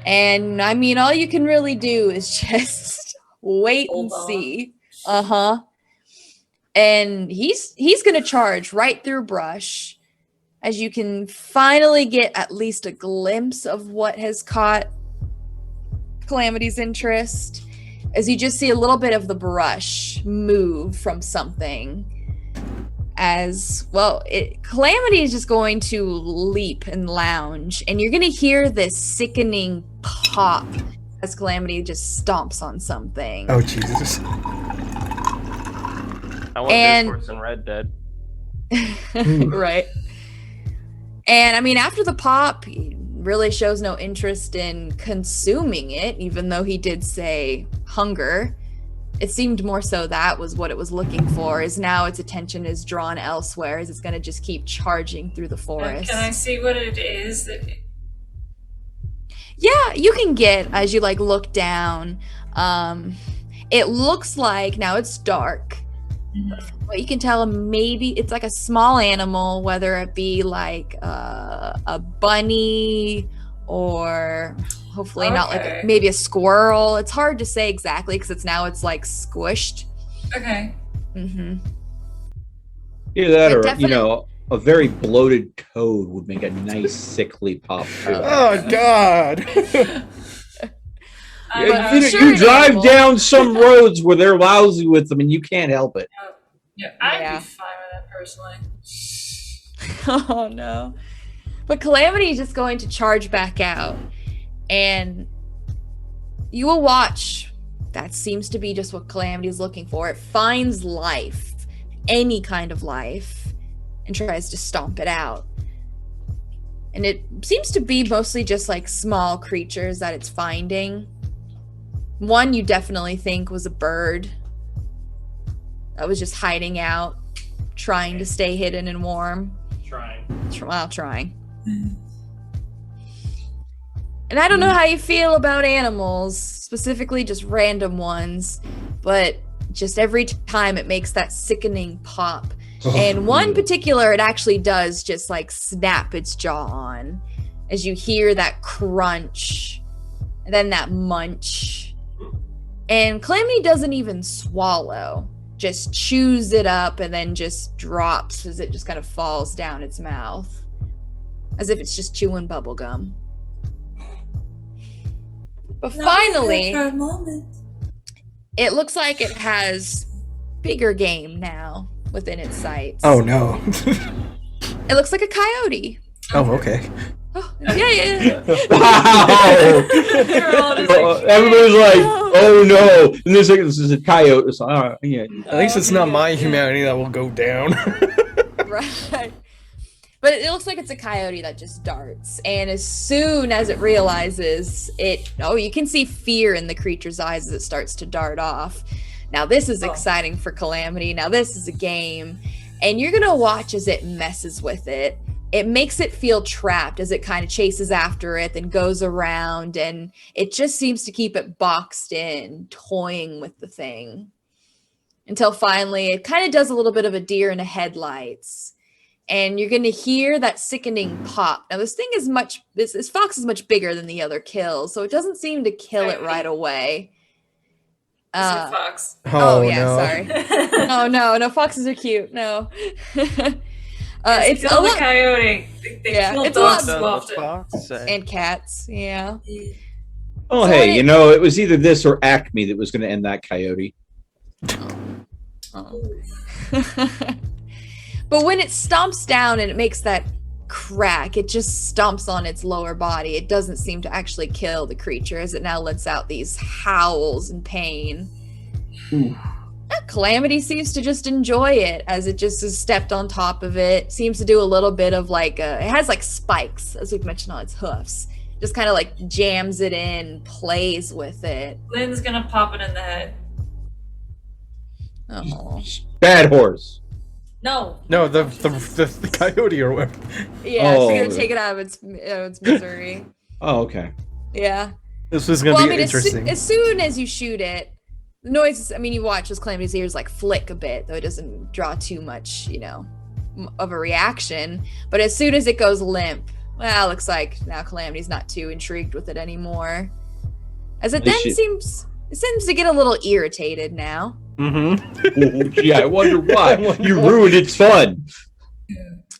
And I mean, all you can really do is just wait and see. Uh-huh. And he's gonna charge right through brush, as you can finally get at least a glimpse of what has caught Calamity's interest, as you just see a little bit of the brush move from something. As well, Calamity is just going to leap and lounge, and you're gonna hear this sickening pop as Calamity just stomps on something. Oh Jesus! I want this horse in Red Dead. Right. And I mean, after the pop, he really shows no interest in consuming it, even though he did say hunger. It seemed more so that was what it was looking for, is now its attention is drawn elsewhere, as it's going to just keep charging through the forest. Can I see what it is? Yeah, you can get, as you like look down, it looks like, now it's dark, but you can tell maybe it's like a small animal, whether it be like a bunny or hopefully not like maybe a squirrel. It's hard to say exactly because it's like squished. Okay. Mm-hmm. Either that or, you know, a very bloated toad would make a nice sickly pop. Oh, God. You drive down some roads where they're lousy with them and you can't help it. Yeah, I'd be fine with that personally. Oh, no. But Calamity is just going to charge back out. And you will watch. That seems to be just what Calamity is looking for. It finds life, any kind of life, and tries to stomp it out. And it seems to be mostly just like small creatures that it's finding. One you definitely think was a bird that was just hiding out, trying to stay hidden and warm. Trying. And I don't know how you feel about animals, specifically just random ones, but just every time it makes that sickening pop. And one particular, it actually does just like snap its jaw on as you hear that crunch and then that munch. And Calamity doesn't even swallow, just chews it up and then just drops as it just kind of falls down its mouth, as if it's just chewing bubble gum. But finally, for a moment. It looks like it has bigger game now within its sights. Oh, no. It looks like a coyote. Oh, okay. Oh, yeah. Wow! Everybody's like, oh no. And this is a coyote. It's like, yeah. At least it's not my humanity that will go down. Right. But it looks like it's a coyote that just darts. And as soon as it realizes it, you can see fear in the creature's eyes as it starts to dart off. Now this is exciting for Calamity. Now this is a game. And you're going to watch as it messes with it. It makes it feel trapped as it kind of chases after it, then goes around, and it just seems to keep it boxed in, toying with the thing. Until finally, it kind of does a little bit of a deer in the headlights. And you're going to hear that sickening pop. Now, this thing is this fox is much bigger than the other kills, so it doesn't seem to kill it right away. Fox. Yeah, no. Sorry. Oh, no, foxes are cute. No. It's a lot coyote. They kill it's dogs a lot often. and cats. Yeah. Oh, So hey, it was either this or Acme that was going to end that coyote. But when it stomps down and it makes that crack, it just stomps on its lower body. It doesn't seem to actually kill the creature as it now lets out these howls in pain. Calamity seems to just enjoy it as it just has stepped on top of it. Seems to do a little bit of like it has like spikes, as we've mentioned, on its hoofs. Just kind of like jams it in, plays with it. Lynn's gonna pop it in the head. Oh. Bad horse. No, the coyote or whatever. Yeah, so you're gonna take it out of its misery. Oh, okay. Yeah. This was gonna be interesting. As soon as you shoot it, the noise, you watch as Calamity's ears like flick a bit, though it doesn't draw too much, of a reaction. But as soon as it goes limp, well, looks like now Calamity's not too intrigued with it anymore. As it then seems to get a little irritated now. Mm-hmm. Gee, I wonder why. You ruined its fun.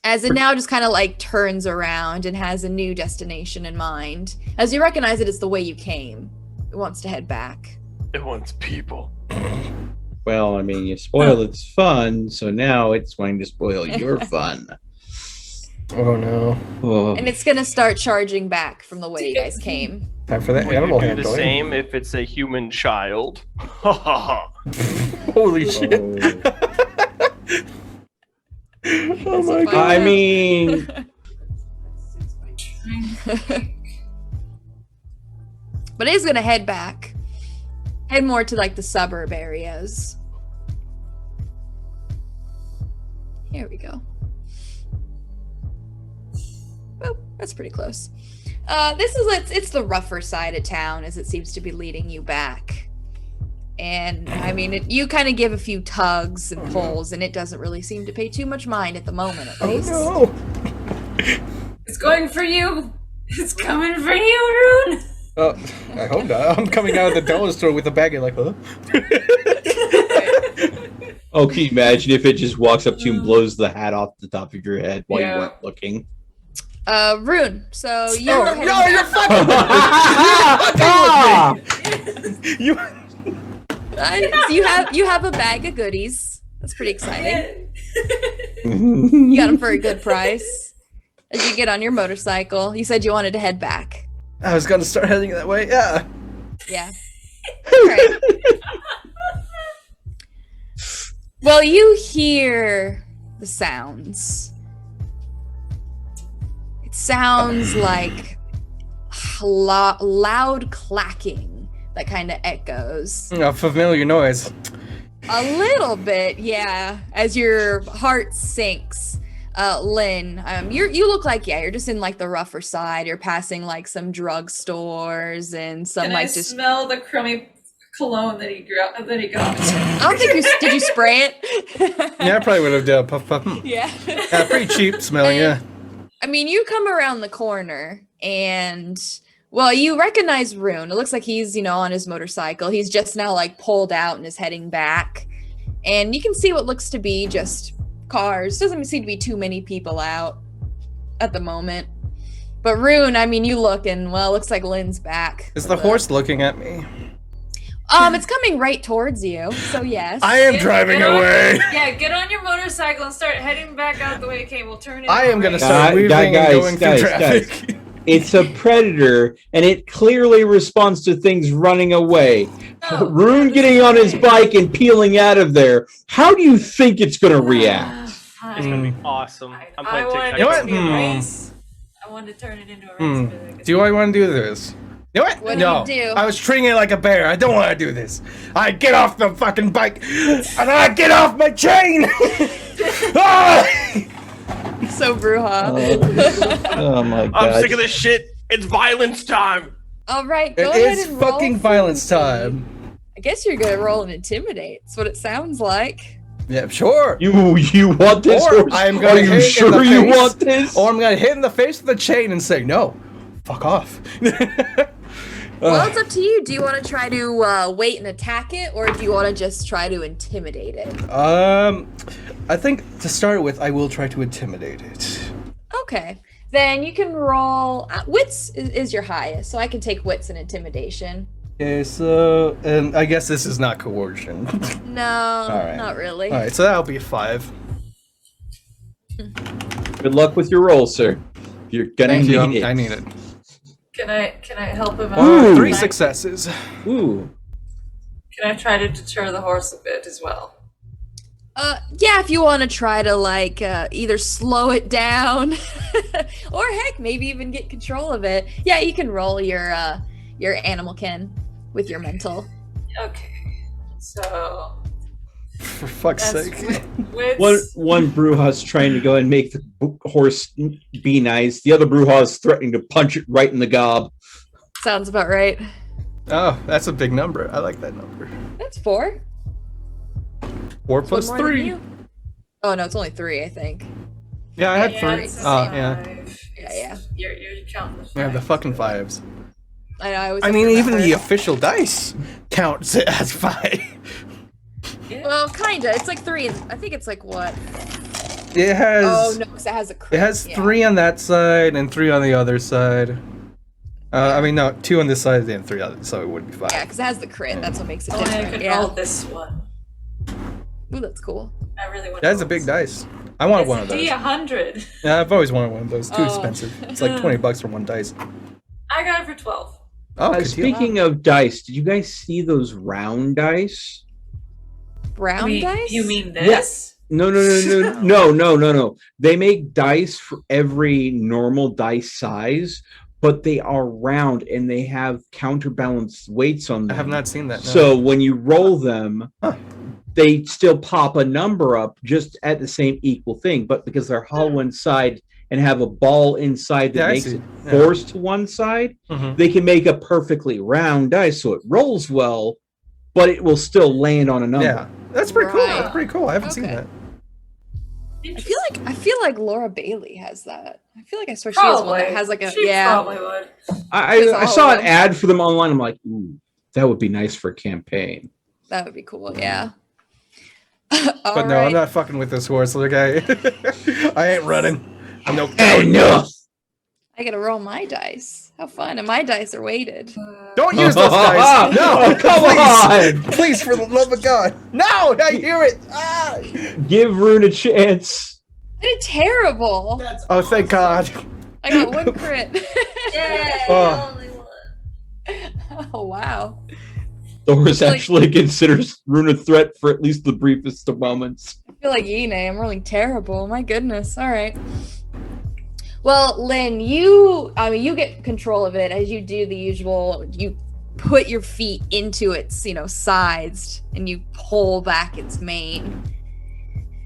As it now just kind of like turns around and has a new destination in mind. As you recognize it's the way you came. It wants to head back. It wants people. Well, you spoiled its fun, so now it's going to spoil your fun. Oh no. Oh. And it's gonna start charging back from the way you guys came. Time for that Would animal you do the handling. same if it's a human child? Ha ha ha. Holy shit. Oh my Is it god. I fine? mean, But it is gonna head back. Head more to like the suburb areas. Here we go. Boop, that's pretty close. It's the rougher side of town as it seems to be leading you back. And I mean, you kind of give a few tugs and pulls, and it doesn't really seem to pay too much mind at the moment, at least. Oh It's going for you. It's coming for you, Rune. no. I hope not. I'm coming out of the dollar store with a bag and like, huh? oh, can you imagine if it just walks up to you and blows the hat off the top of your head while you Yeah. weren't looking? Rune, so you're heading No, you're back. fucking you. So you have a bag of goodies. That's pretty exciting. You got them for a good price. As you get on your motorcycle, you said you wanted to head back. I was gonna start heading that way. Yeah. Yeah. All right. Well, you hear the sounds. It sounds like loud clacking that kind of echoes. A familiar noise. A little bit, yeah. As your heart sinks, Lynn, you look like you're just in like the rougher side. You're passing like some drugstores and some Can like I just. smell the crummy cologne that he got? I don't think did you spray it? Yeah, I probably would have done a puff puff. Yeah. Yeah, pretty cheap smelling. Yeah. I mean, you come around the corner and, well, you recognize Rune. It looks like he's, on his motorcycle. He's just now like pulled out and is heading back. And you can see what looks to be just cars. Doesn't seem to be too many people out at the moment. But Rune, I mean, you look and, well, it looks like Lynn's back. Is the horse looking at me? It's coming right towards you. So yes. I am driving away. Yeah, get on your motorcycle and start heading back out the way it came. We'll turn it. I am gonna right. start weaving and going through traffic. It's a predator, and it clearly responds to things running away. No, Rune this getting is on his great. bike and peeling out of there. How do you think it's going to react? Fine. It's gonna be awesome. I'm I playing wanted TikTok. You know it what? to be a race. I wanted to turn it into a race. but I guess Do I want to do this? You know what? What do no. you do? I was treating it like a bear. I don't want to do this. I get off the fucking bike and I get off my chain. Ah! So Bruja. Oh my god. I'm sick of this shit. It's violence time. All right, It go ahead is and roll fucking for violence me. time. I guess you're gonna roll and intimidate. That's what it sounds like. Yeah, sure. You want this Or horse? I'm Are gonna you hit in sure the you face, want this? Or I'm gonna hit in the face with the chain and say no. Fuck off. Well, it's up to you. Do you want to try to wait and attack it, or do you want to just try to intimidate it? I think to start with, I will try to intimidate it. Okay, then you can roll. Wits is your highest, so I can take wits and intimidation. Okay, so and I guess this is not coercion. No, right. not really. All right, so that'll be 5. Good luck with your roll, sir. You're gonna Thank you. need it. I need it. Can I help him out? Ooh. 3 Can I- successes. Ooh. Can I try to deter the horse a bit as well? Yeah, if you want to try to like either slow it down, or heck, maybe even get control of it. Yeah, you can roll your animal kin with your mental. Okay. So For fuck's that's sake. wits. One Bruja's trying to go and make the horse be nice. The other Bruja is threatening to punch it right in the gob. Sounds about right. Oh, that's a big number. I like that number. That's 4. 4 One plus more than 3. you. Oh no, it's only 3, I think. Yeah, I had Yeah, 3. it's the Oh, same yeah. five. Yeah. You're counting the Yeah, the five. fucking 5s. I know. I always I have mean, to even the remember. official dice counts it as 5. Well, kinda. It's like 3. I think it's like what? It has. Oh no, because it has a crit. It has yeah. 3 on that side and 3 on the other side. I mean, no, 2 on this side and 3 on the other, so it would be 5. Yeah, because it has the crit. That's what makes it Only I different. could Yeah. roll this one. Ooh, that's cool. I really want. That's a big dice. I wanted one of those. D100. Yeah, I've always wanted one of those. Too Oh. expensive. It's like $20 for one dice. I got it for 12. Oh, good deal. Speaking of dice, did you guys see those round dice? Brown dice? You mean this? No. They make dice for every normal dice size, but they are round and they have counterbalanced weights on them. I have not seen that. No. So when you roll them, they still pop a number up just at the same equal thing, but because they're hollow inside and have a ball inside that makes it force to one side, they can make a perfectly round dice so it rolls well, but it will still land on a number. Yeah, that's pretty cool. That's pretty cool. I haven't seen that. I feel like Laura Bailey has that. I feel like I swear she has one that has like a Probably would. I saw an ad for them online. I'm like, ooh, that would be nice for a campaign. That would be cool. Yeah. But no, I'm not fucking with this horse. Look, I ain't running. I'm no. Enough. I gotta roll my dice. How fun! And my dice are weighted. Don't use those dice. No, come on. Please, for the love of God. No, I hear it. Ah. Give Rune a chance. I did terrible. Oh, thank God. I got 1 crit. Yay! Oh. Only one. Oh wow. Doris actually considers Rune a threat for at least the briefest of moments. I feel like Yine. I'm rolling terrible. My goodness. All right. Well, Lynn, you get control of it as you do the usual. You put your feet into its, sides, and you pull back its mane.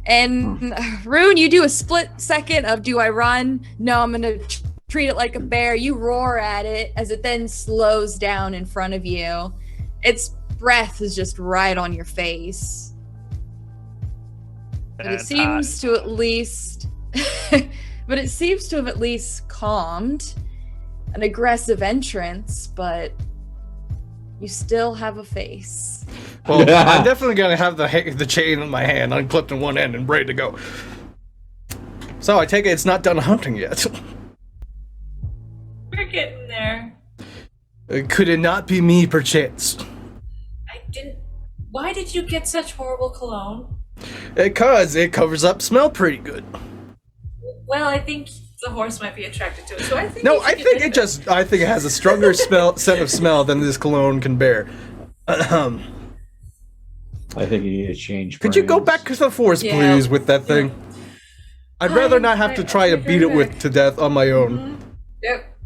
And Rune, you do a split second of, do I run? No, I'm gonna treat it like a bear. You roar at it as it then slows down in front of you. Its breath is just right on your face. But it seems to at least have at least calmed an aggressive entrance, but you still have a face. Well, I'm definitely gonna have the chain in my hand, unclipped in one end and ready to go. So I take it it's not done hunting yet. We're getting there. Could it not be me, perchance? Why did you get such horrible cologne? Because it covers up smell pretty good. Well, I think the horse might be attracted to it, so I think. No, I think it has a stronger scent of smell than this cologne can bear. I think you need to change. Could you go back to the force, please, with that thing? I'd rather not have to try to beat it to death on my own. Yep.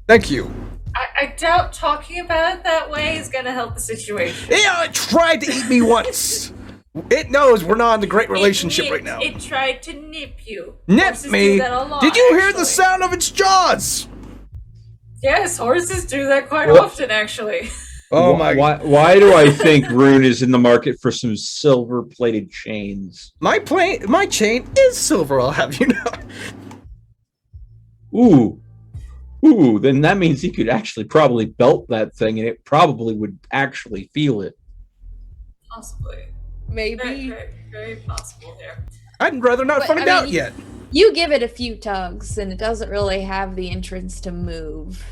Thank you. I doubt talking about it that way is gonna help the situation. Yeah, it tried to eat me once. It knows we're not in a great relationship right now. It tried to nip you. Nip Horses me? do that a lot, Did you hear actually. the sound of its jaws? Yes, horses do that quite often, actually. Oh my God. Why do I think Rune is in the market for some silver-plated chains? My chain is silver, I'll have you know. Ooh, then that means he could actually probably belt that thing and it probably would actually feel it. Possibly. Maybe. Very, very possible there. I'd rather not find out yet. You give it a few tugs, and it doesn't really have the entrance to move.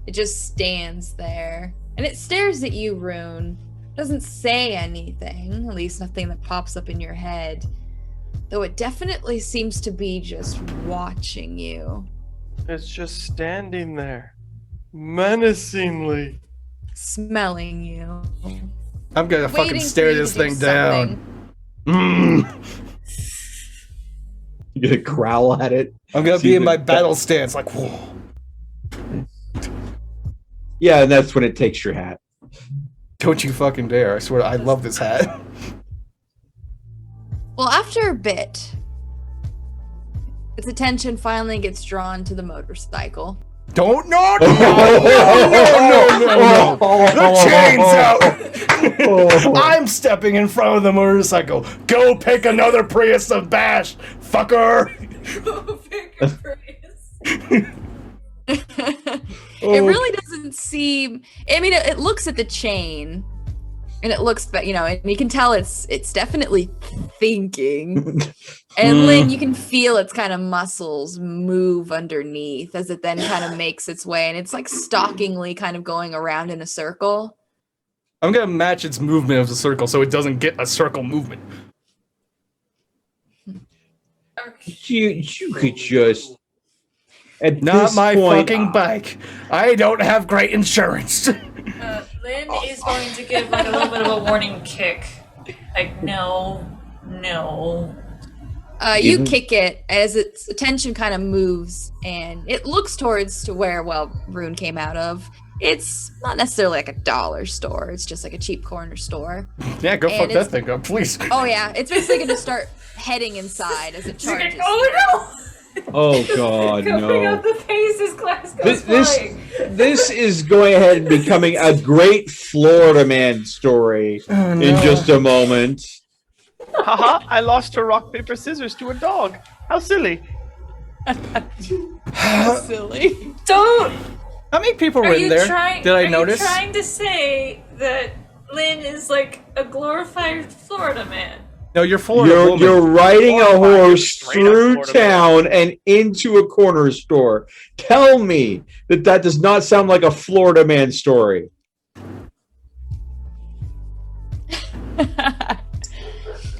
It just stands there. And it stares at you, Rune. Doesn't say anything, at least nothing that pops up in your head. Though it definitely seems to be just watching you. It's just standing there, menacingly. Smelling you. I'm gonna fucking Waiting stare for you this to do thing down. You're gonna growl at it. I'm gonna be in my battle stance, like, whoa. Yeah, and that's when it takes your hat. Don't you fucking dare. I swear, I love this hat. Well, after a bit, its attention finally gets drawn to the motorcycle. No. The chain's out. I'm stepping in front of the motorcycle. Go pick another Prius to bash, fucker. It really doesn't seem. I mean, it looks at the chain, and it looks, and you can tell it's definitely thinking. And Lynn, you can feel its kind of muscles move underneath as it then kind of makes its way, and it's like stalkingly kind of going around in a circle. I'm gonna match its movement of the circle so it doesn't get a circle movement. You could just. At Not my point, fucking bike. I don't have great insurance. Lynn is going to give like a little bit of a warning kick. Like, no. No. You Even- kick it as its attention kind of moves, and it looks towards to where Rune came out of. It's not necessarily like a dollar store. It's just like a cheap corner store. Yeah, go fuck And that it's- thing up, please. Oh yeah, it's basically going to start heading inside as it charges. Oh Oh God, no! Coming no! up the pace as class goes This flying. this is going ahead and becoming a great Florida man story Oh, no. in just a moment. Haha, I lost to rock, paper, scissors to a dog. How silly. Silly. Don't. How many people were Are in you there? trying? Did I are notice? you trying to say that Lynn is like a glorified Florida man? No, you're Florida woman. You're riding a Florida, horse straight up through Florida town and into a corner store. Tell me that does not sound like a Florida man story.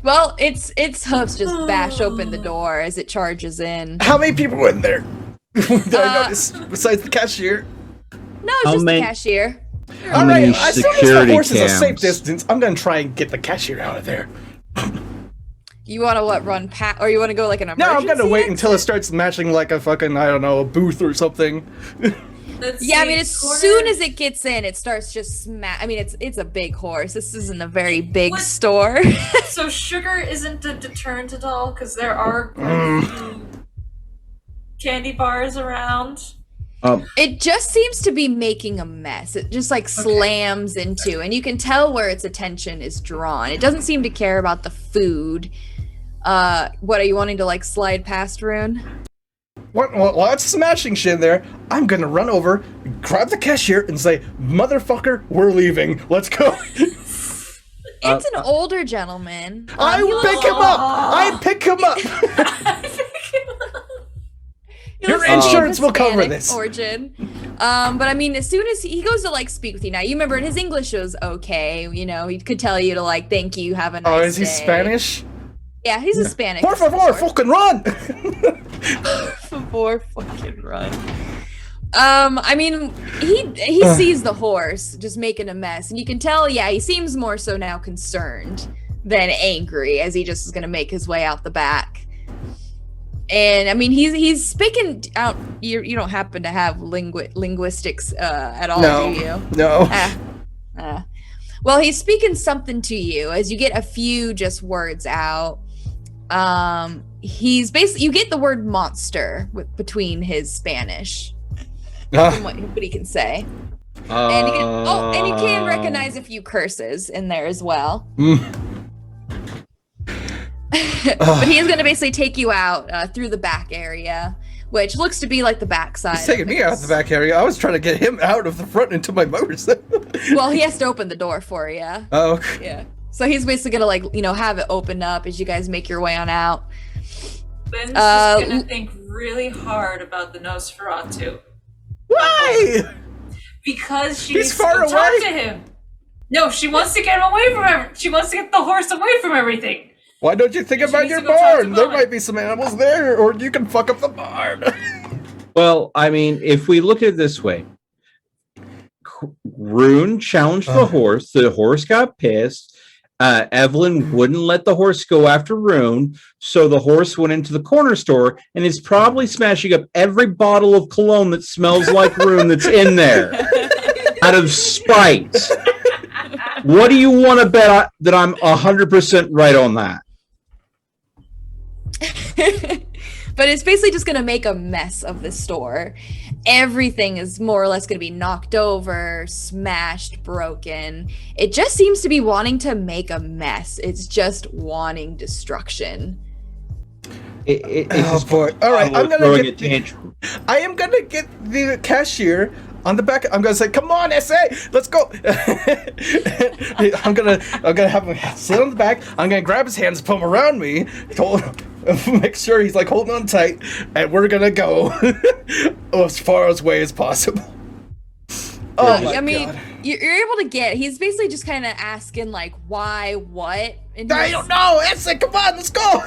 Well, its hoofs just bash open the door as it charges in. How many people were in there? Did I Uh, notice? Besides the cashier. No, it's How just many- the cashier. How All many right, as soon as the security horse is a safe cams? distance, I'm gonna try and get the cashier out of there. You want to run past, or you want to go like an No, emergency? I'm gonna wait until it starts matching like a fucking, I don't know, a booth or something. Let's Yeah, I see, mean, as corner- soon as it gets in, it starts just I mean, it's a big horse. This isn't a very big What? store. So sugar isn't a deterrent at all because there are candy bars around. It just seems to be making a mess. It just like slams into, and you can tell where its attention is drawn. It doesn't seem to care about the food. What are you wanting to like slide past, Rune? While it's smashing shit in there, I'm gonna run over, grab the cashier, and say, "Motherfucker, we're leaving. Let's go." It's an older gentleman. I He looks- pick him up. I pick him up. he Your looks like he's insurance of will cover Hispanic this. Origin. But I mean, as soon as he goes to like speak with you now, you remember his English was okay. You know, he could tell you to like, "Thank you, have a nice Oh, day." is he Spanish? Yeah, he's Hispanic. Por favor, fucking run! Before fucking run. I mean, he sees the horse just making a mess, and you can tell, yeah, he seems more so now concerned than angry, as he just is gonna make his way out the back. And I mean, he's speaking out. You don't happen to have linguistics at all, No, do you? no. Well, he's speaking something to you as you get a few just words out. He's basically, you get the word monster between his Spanish from what he can say. And you can recognize a few curses in there as well. But he is going to basically take you out through the back area, which looks to be like the back side. He's taking me out of the back area. I was trying to get him out of the front into my motorcycle. Well, he has to open the door for you. Oh, okay. Yeah. So he's basically gonna like, have it open up as you guys make your way on out. Ben's just gonna think really hard about the Nosferatu. Why? Because she He's needs to far go talk away. to him. No, she wants to get him away from She wants to get the horse away from everything. Why don't you think about needs your to go talk to barn? There Mama. might be some animals there, or you can fuck up the barn. Well, I mean, if we look at it this way, Rune challenged the horse. The horse got pissed. Evelyn wouldn't let the horse go after Rune, so the horse went into the corner store and is probably smashing up every bottle of cologne that smells like Rune that's in there out of spite. What do you want to bet that I'm 100% right on that? But it's basically just going to make a mess of the store. Everything is more or less going to be knocked over, smashed, broken. It just seems to be wanting to make a mess. It's just wanting destruction. It's boy! All right, I'm gonna throwing get a tantrum. I am gonna get the cashier on the back. I'm gonna say, "Come on, SA, let's go." I'm gonna have him sit on the back. I'm gonna grab his hands, put him around me, make sure he's like holding on tight, and we're gonna go as far away as possible. Oh my I mean, God. you're able to get. He's basically just kind of asking like, why, what? And I don't know, SA. Come on, let's go.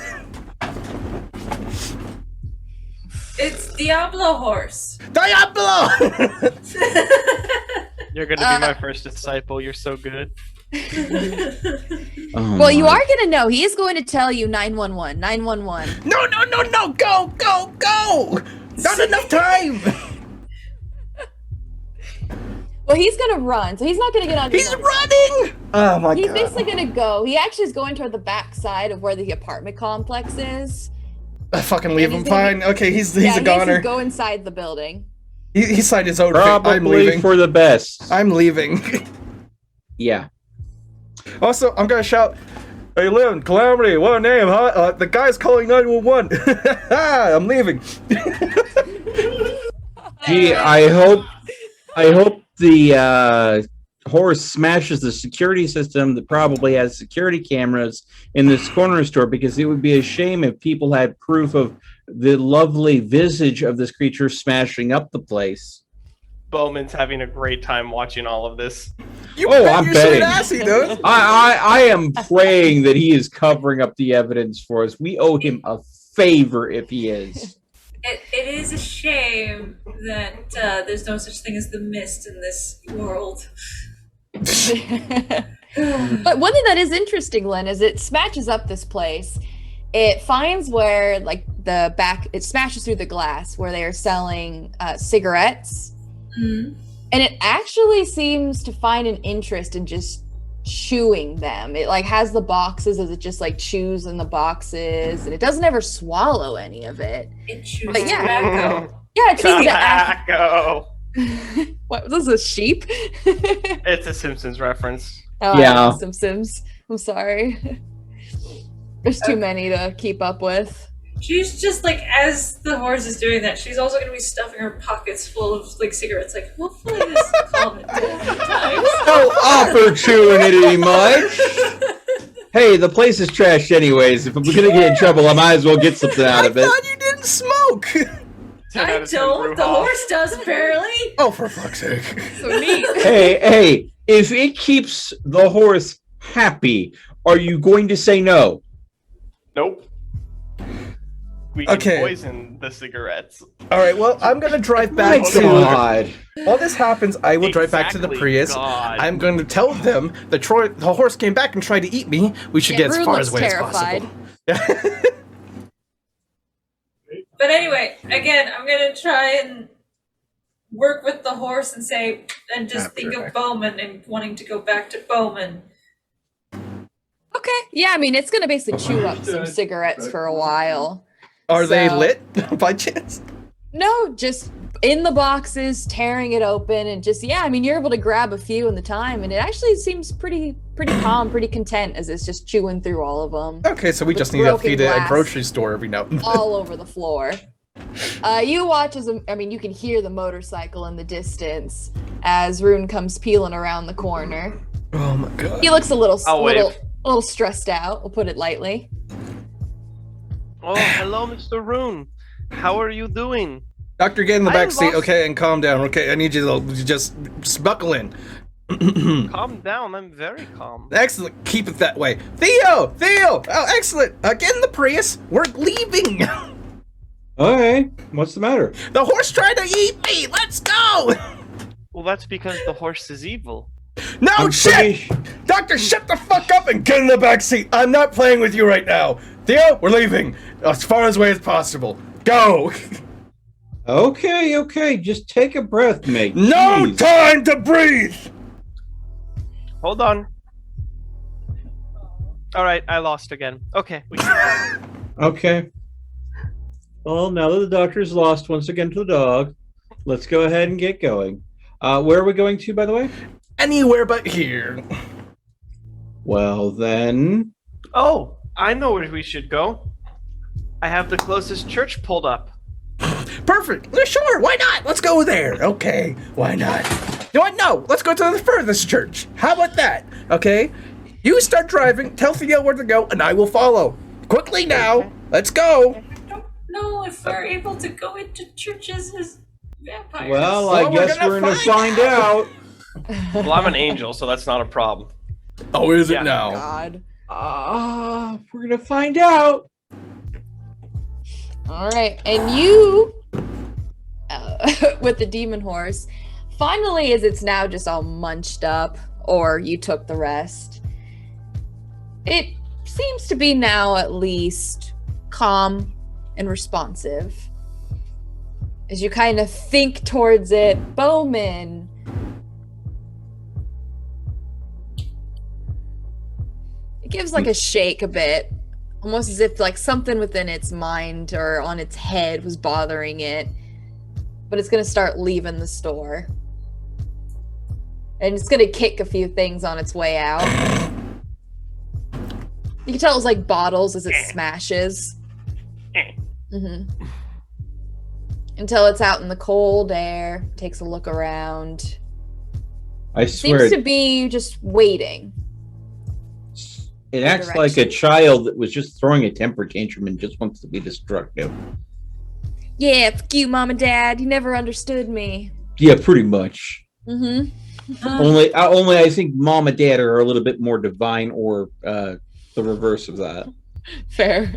It's Diablo horse. Diablo. You're gonna be my first disciple. You're so good. Oh Well, you my. are gonna know. He is going to tell you 911. 911. No, no, no, no! Go, go, go! Not enough time! Well, he's gonna run, so he's not gonna get on. He's running! Oh my He's god. basically gonna go. He actually is going toward the back side of where the apartment complex is. I fucking leave And him he's gonna fine. be- Okay, he's Yeah, a he has to goner. go inside the building. He signed his own fate. I'm Probably leaving. for the best. I'm leaving. Yeah. Also, I'm gonna shout, "Hey, Lynn, Calamity, what name, huh? The guy's calling 911." I'm leaving. Gee, I hope the horse smashes the security system that probably has security cameras in this corner store, because it would be a shame if people had proof of the lovely visage of this creature smashing up the place. Bowman's having a great time watching all of this. You Oh, bet I'm your betting. sweet ass he does. I am praying that he is covering up the evidence for us. We owe him a favor if he is. It is a shame that there's no such thing as the mist in this world. But one thing that is interesting, Lynn, is it smashes up this place. It finds where, like, the back, it smashes through the glass where they are selling cigarettes. Mm. And it actually seems to find an interest in just chewing them. It, like, has the boxes as it just, like, chews in the boxes. And it doesn't ever swallow any of it. It chews But yeah. tobacco. Yeah, it seems to Tobacco. What, was this a sheep? It's a Simpsons reference. Oh, Yeah. I know Sims. I'm sorry. There's too many to keep up with. She's just like, as the horse is doing that, she's also going to be stuffing her pockets full of like cigarettes. Like, hopefully this will calm it down in time. No opportunity much. Hey, the place is trashed anyways. If we're gonna get in trouble, I might as well get something out of I it. thought you didn't smoke. 10 I out of 10 don't. The Bruja. horse does, apparently. Oh, for fuck's sake. So neat. Hey, if it keeps the horse happy, are you going to say no? Nope. We can Okay. poison the cigarettes. All right, well, I'm gonna drive My back to. God. While this happens, I will drive back to the Exactly, Prius. God. I'm going to tell them that the horse came back and tried to eat me. We should get as Rune far looks away as terrified. possible. But anyway, again, I'm going to try and work with the horse and say, and just think of Bowman and wanting to go back to Bowman. Okay. Yeah, I mean, it's going to basically chew up some cigarettes for a while. Are they So- lit by chance? No, just in the boxes, tearing it open, and just, yeah, I mean, you're able to grab a few in the time, and it actually seems pretty calm, pretty content as it's just chewing through all of them. Okay, so we With just need to broken feed it a glass. grocery store every now and then. All over the floor. You watch as, I mean, you can hear the motorcycle in the distance as Rune comes peeling around the corner. Oh my god. He looks a little, I'll wave. a little stressed out, we'll put it lightly. Oh, hello, Mr. Rune. How are you doing? Doctor, get in the I back seat, lost- okay, and calm down, okay? I need you to just buckle in. Calm down. I'm very calm. Excellent. Keep it that way. Theo! Oh, excellent. Get in the Prius. We're leaving. Okay, what's the matter? The horse tried to eat me. Let's go. Well, that's because the horse is evil. No I'm shit. pretty- Doctor, shut the fuck up and get in the back seat. I'm not playing with you right now. Theo, we're leaving. As far away as possible. Go. Okay, just take a breath, mate. No Jeez. time to breathe. Hold on. All right, I lost again. Okay. We can Okay. Well, now that the doctor's lost once again to the dog, let's go ahead and get going. Where are we going to, by the way? Anywhere but here. Well, then. Oh, I know where we should go. I have the closest church pulled up. Perfect. Yeah, sure, why not? Let's go there. Okay, why not? You know what? No, let's go to the furthest church. How about that? Okay? You start driving, tell Theo where to go, and I will follow. Quickly now. Let's go. I don't know if we're able to go into churches as vampires. Well, Well, I we're guess gonna we're going to find find out. Well, I'm an angel, so that's not a problem. Oh, is Yeah. it now? God. We're going to find out. All right, and you, with the demon horse, finally, as it's now just all munched up, or you took the rest. It seems to be now at least calm and responsive. As you kind of think towards it, Bowman. It gives like a shake a bit, almost as if like something within its mind or on its head was bothering it, but it's gonna start leaving the store. And it's gonna kick a few things on its way out. You can tell it was like bottles as it smashes. Until it's out in the cold air, takes a look around. I swear. Seems to be just waiting. It acts like a child that was just throwing a temper tantrum and just wants to be destructive. Yeah, fuck you, Mom and Dad. You never understood me. Yeah, pretty much. Only I think Mom and Dad are a little bit more divine, or the reverse of that. Fair.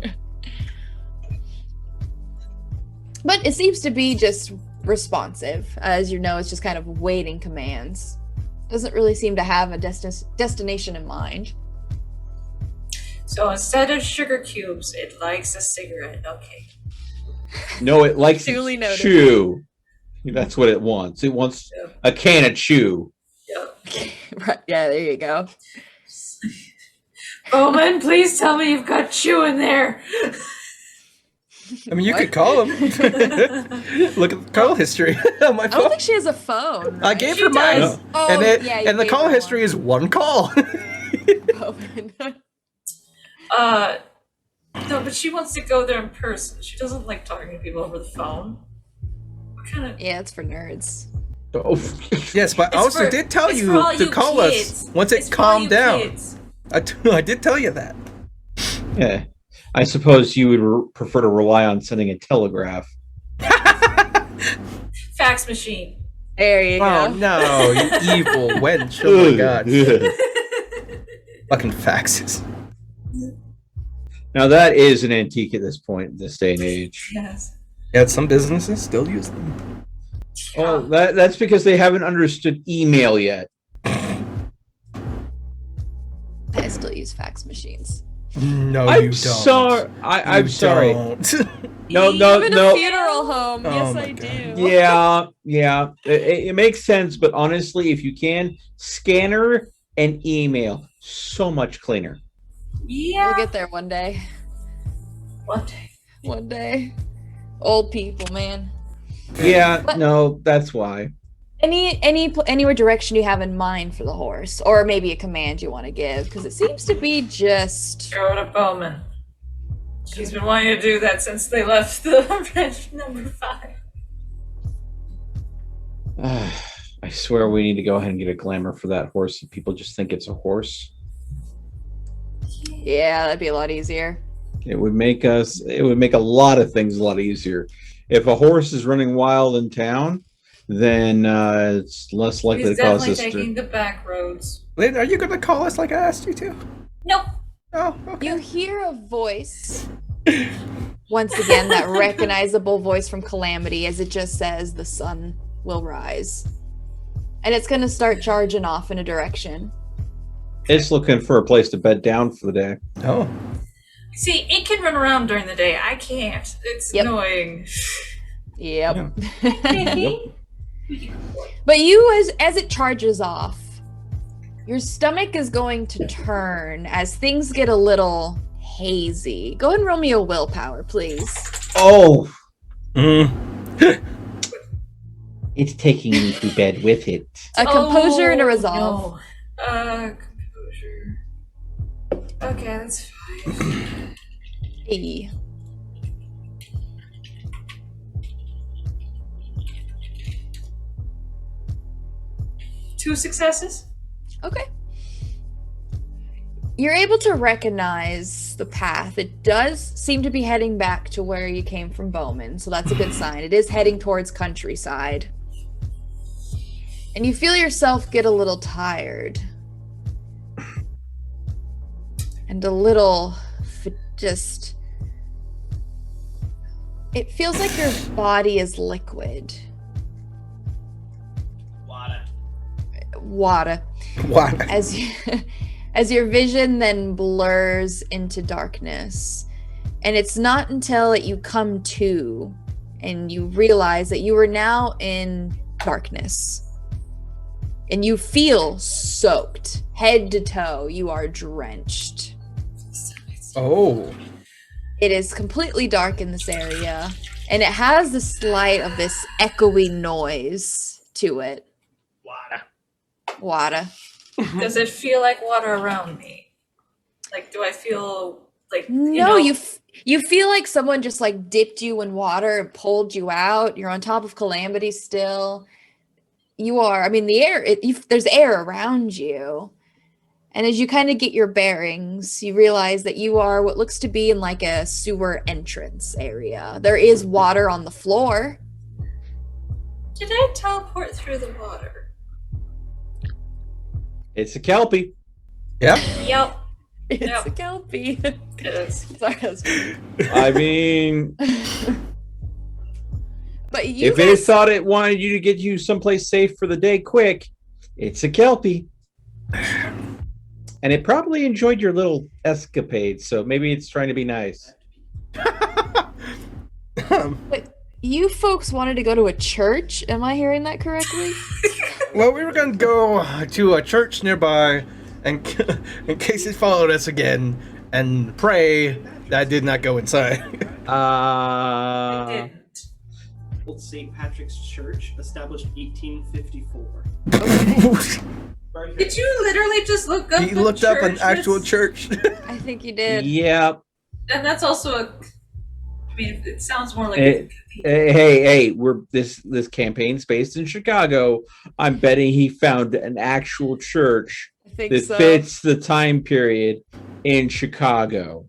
But it seems to be just responsive. As you know, it's just kind of waiting commands. Doesn't really seem to have a destination in mind. So instead of sugar cubes, it likes a cigarette. Okay. No, it likes Duly noted. chew. That's what it wants. It wants a can of chew. Yep. Right. Yeah, there you go. Bowman, please tell me you've got chew in there. I mean, you could call him. Look at the call history on my I phone. don't think she has a phone. I Right? gave She her mine. does. Oh, and yeah, you and the gave call her history one. is one call. No, but she wants to go there in person. She doesn't like talking to people over the phone. What kind of... Yeah, it's for nerds. Oh. Yes, but I It's also for- did tell it's you for all to you call kids. us once It's it for all calmed you down. kids. I did tell you that. Yeah. I suppose you would prefer to rely on sending a telegraph. Fax machine. There you Oh go. no, you evil wench! Oh my god, fucking faxes. Now that is an antique at this point, in this day and age. Yes. Yeah, some businesses still use them. Oh, that's because they haven't understood email yet. I still use fax machines. No, I'm you don't. sorry. I'm You sorry. don't. No. Even a funeral home. Oh Yes, my I God. do. Yeah. It makes sense, but honestly, if you can, scanner and email, so much cleaner. Yeah. We'll get there one day. One day. One day. Old people, man. Yeah, What? no, that's why. Anywhere direction you have in mind for the horse, or maybe a command you want to give, because it seems to be just. Go to Bowman. She's been wanting to do that since they left the ranch number 5. I swear we need to go ahead and get a glamour for that horse so people just think it's a horse. Yeah, that'd be a lot easier. It would make a lot of things a lot easier. If a horse is running wild in town, then it's less likely He's to cause definitely us taking to. the back roads. Lynn, are you gonna call us like I asked you to? Nope. Oh, okay. You hear a voice. Once again, that recognizable voice from Calamity, as it just says, "The sun will rise," and it's gonna start charging off in a direction. It's looking for a place to bed down for the day. Oh, See, it can run around during the day. I can't. It's Yep. annoying. Yep. Yep. But you, as it charges off, your stomach is going to turn as things get a little hazy. Go ahead and roll me a willpower, please. Oh, mm. it's taking me to bed with it. A composure and a resolve. No. Composure. Okay, that's fine. Hey. Two successes? Okay. You're able to recognize the path. It does seem to be heading back to where you came from Bowman, so that's a good sign. It is heading towards countryside. And you feel yourself get a little tired. And a little just... It feels like your body is liquid. water. Why? As as your vision then blurs into darkness. And it's not until that you come to and you realize that you are now in darkness. And you feel soaked, head to toe. You are drenched. Oh. It is completely dark in this area, and it has the slight of this echoey noise to it. Water. Does it feel like water around me? Like, do I feel like No, you feel like someone just like dipped you in water and pulled you out. You're on top of Calamity still. You are. I mean, the air. There's air around you, and as you kind of get your bearings, you realize that you are what looks to be in like a sewer entrance area. There is water on the floor. Did I teleport through the water? It's a Kelpie. Yep. Yep. It's Yep. a Kelpie. It is. Sorry, that's funny. I mean, But you if it thought it wanted you to get you someplace safe for the day quick, it's a Kelpie. And it probably enjoyed your little escapade, so maybe it's trying to be nice. But you folks wanted to go to a church. Am I hearing that correctly? Well, we were going to go to a church nearby, and in case it followed us again, and pray that I did not go inside. I didn't. Old St. Patrick's Church, established 1854. Did you literally just look up? He looked up an actual church. I think you did. Yeah. And that's also a. I mean, it sounds more like. Hey, we're this campaign's based in Chicago. I'm betting he found an actual church I think that so. fits the time period in Chicago.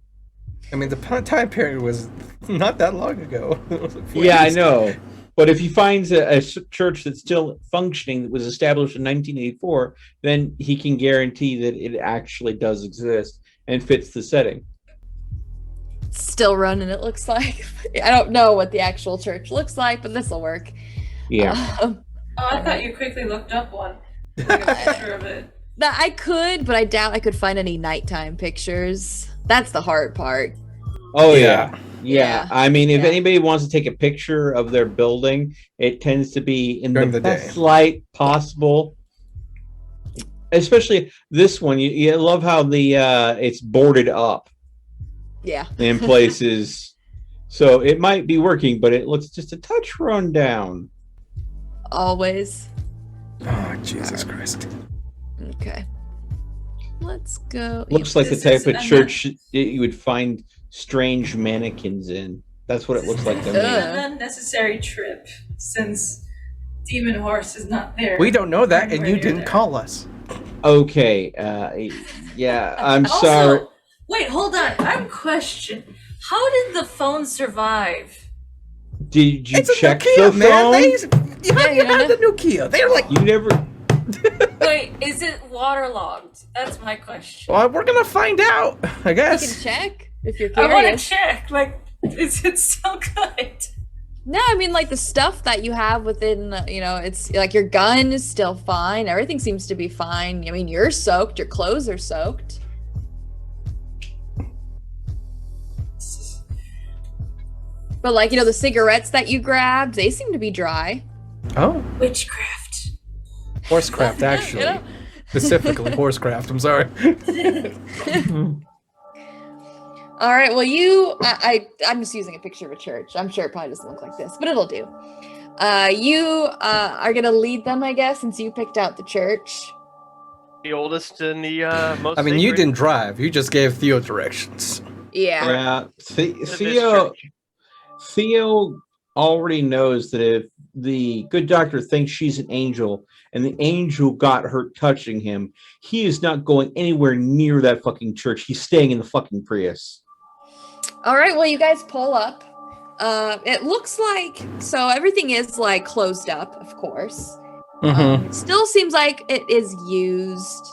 I mean, the time period was not that long ago. It was like 4 Yeah, I years. know. But if he finds a church that's still functioning, that was established in 1984, then he can guarantee that it actually does exist and fits the setting. Still running, it looks like. I don't know what the actual church looks like, but this will work. Yeah. Oh, I thought you quickly looked up one. Like a picture of it. That I could, but I doubt I could find any nighttime pictures. That's the hard part. Oh, Yeah. yeah. I mean, if Yeah. anybody wants to take a picture of their building, it tends to be in During the the best day. light possible. Especially this one. You love how the it's boarded up Yeah. in places. So it might be working, but it looks just a touch run down. Always. Oh, Jesus Christ. Okay. Let's go. Looks like the This type of is- church you would find strange mannequins in. That's what it looks like to me. An unnecessary trip since Demon Horse is not there. We don't know that, and Anywhere you near didn't there. call us. Okay. Yeah, I'm Also, sorry. wait, hold on. I'm questioning. How did the phone survive? Did you It's a check Nokia, the man. phone? You had the Nokia. They're like, You never. Wait, is it waterlogged? That's my question. well, we're gonna find out, I You guess. can check if you're I want to curious. check. Like, is it still good? No, I mean like the stuff that you have within, it's like your gun is still fine. Everything seems to be fine. I mean, you're soaked. Your clothes are soaked. But like, the cigarettes that you grabbed, they seem to be dry. Oh, Witchcraft. horsecraft, actually. You know? Specifically, horsecraft. I'm sorry. All right. Well, I'm just using a picture of a church. I'm sure it probably doesn't look like this, but it'll do. You are gonna lead them, I guess, since you picked out the church. The oldest and the most. I mean, you sacred didn't drive. You just gave Theo directions. Yeah. Yeah, to this Theo. church. Theo already knows that if the good doctor thinks she's an angel and the angel got hurt touching him, he is not going anywhere near that fucking church. He's staying in the fucking Prius. All right. Well, you guys pull up. It looks like everything is like closed up, of course. Mm-hmm. Still seems like it is used.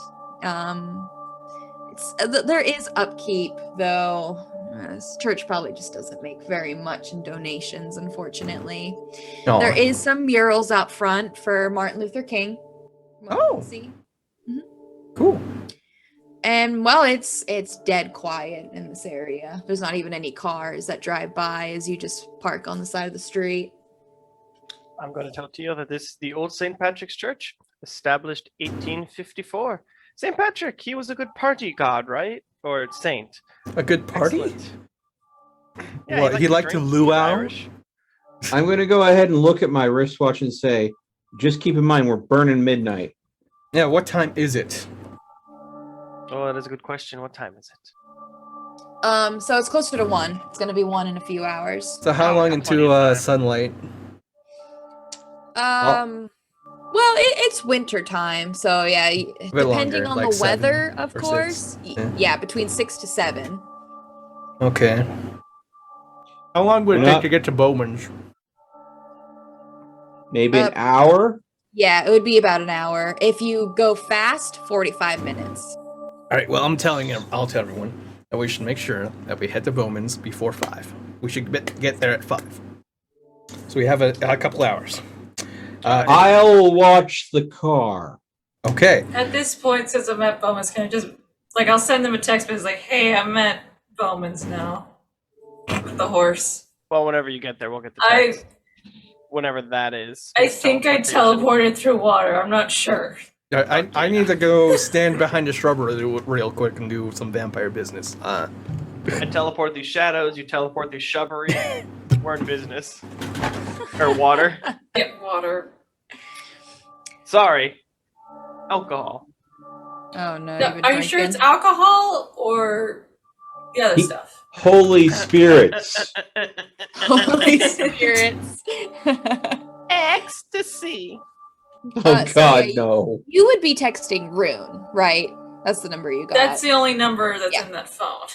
There is upkeep, though. This church probably just doesn't make very much in donations, unfortunately. There is some murals out front for Martin Luther King. Oh. See? Cool. And well, it's dead quiet in this area. There's not even any cars that drive by as you just park on the side of the street. I'm going to tell Tio that this is the old St. Patrick's Church, established 1854. St. Patrick, he was a good party god, right? Or saint. A good party? Excellent. What, he liked to drink, luau? he's Irish. I'm going to go ahead and look at my wristwatch and say, just keep in mind, we're burning midnight. Yeah, what time is it? Oh, that is a good question. What time is it? So it's closer to 1. It's gonna be 1 in a few hours. So how Oh, long got plenty of into time. sunlight? Well, it's winter time, so yeah, depending longer, on like the weather, 7 of or course. 6. Yeah. Yeah, between 6 to 7. Okay. How long would it Yeah. take to get to Bowman's? Maybe an Uh, hour? Yeah, it would be about an hour. If you go fast, 45 minutes. All right. Well, I'll tell everyone that we should make sure that we head to Bowman's before 5. We should get there at 5. So we have a couple hours. I'll watch the car. Okay. At this point, since I'm at Bowman's, can I just I'll send them a text message like, "Hey, I'm at Bowman's now with the horse." Well, whenever you get there, we'll get the I text. Whenever that is. I with think I teleportation. teleported through water. I'm not sure. I need to go stand behind the shrubbery real quick and do some vampire business. I teleport these shadows, you teleport these shrubbery. We're in business. Or water. Get water. Sorry. Alcohol. Oh no! No, you've been are you sure it's drinking? alcohol or the other He- stuff? Holy spirits. Holy spirits. Ecstasy. Oh, So, God, yeah, no. You would be texting Rune, right? That's the number you got. That's the only number that's Yeah. in that phone.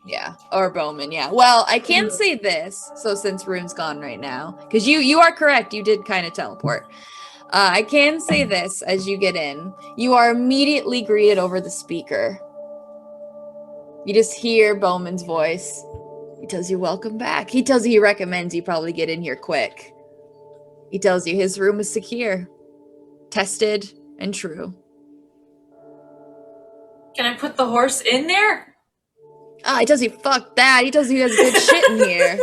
Yeah, or Bowman. Yeah. Well, I can say this. So since Rune's gone right now, because you are correct, you did kind of teleport. I can say this as you get in. You are immediately greeted over the speaker. You just hear Bowman's voice. He tells you welcome back. He tells you he recommends you probably get in here quick. He tells you his room is secure, tested, and true. Can I put the horse in there? Ah, he tells you fuck that. He tells you he has good shit in here.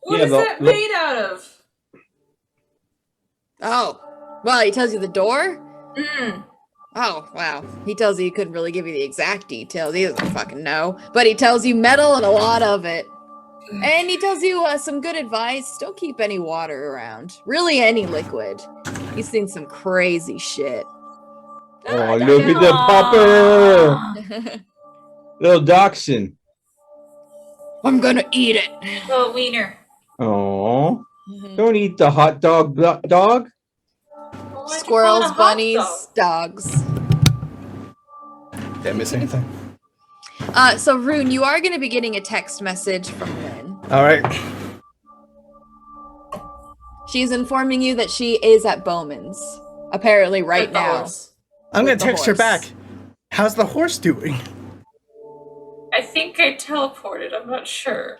What Yeah, is the- that made out of? Oh, well, he tells you the door? Mm. Oh, wow. He tells you he couldn't really give you the exact details. He doesn't fucking know. But he tells you metal and a lot of it. And he tells you some good advice. Don't keep any water around. Really, any liquid. He's seen some crazy shit. Oh, look at the pupper. Aw. Little dachshund. I'm gonna eat it. Oh, wiener. Oh, don't eat the hot dog, dog. Well, why'd you Squirrels, call it a hot bunnies, dogs. Did I miss anything? So, Rune, you are going to be getting a text message from Lynn. All right. She's informing you that she is at Bowman's. Apparently, right With the now. horse. I'm gonna With the text her horse. back. How's the horse doing? I think I teleported. I'm not sure.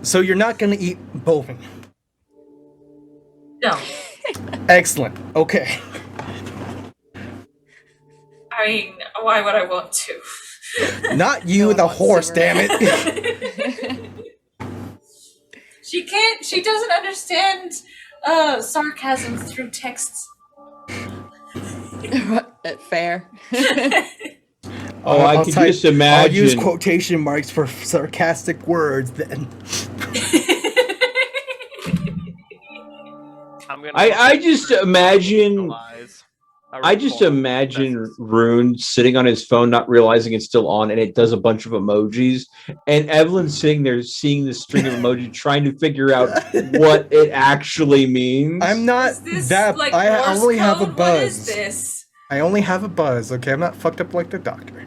So you're not gonna eat Bowman. No. Excellent. Okay. I mean, why would I want to? Not you, one the wants to horse. run. Damn it. She can't. She doesn't understand sarcasm through texts. Fair. Oh, I could just imagine. I'll use quotation marks for sarcastic words then. I just imagine. Lies. I just imagine Rune sitting on his phone, not realizing it's still on, and it does a bunch of emojis. And Evelyn sitting there seeing the string of emojis, trying to figure out what it actually means. I'm not Is this that. like I Morse only have a code? What is buzz. this? I only have a buzz. Okay, I'm not fucked up like the doctor.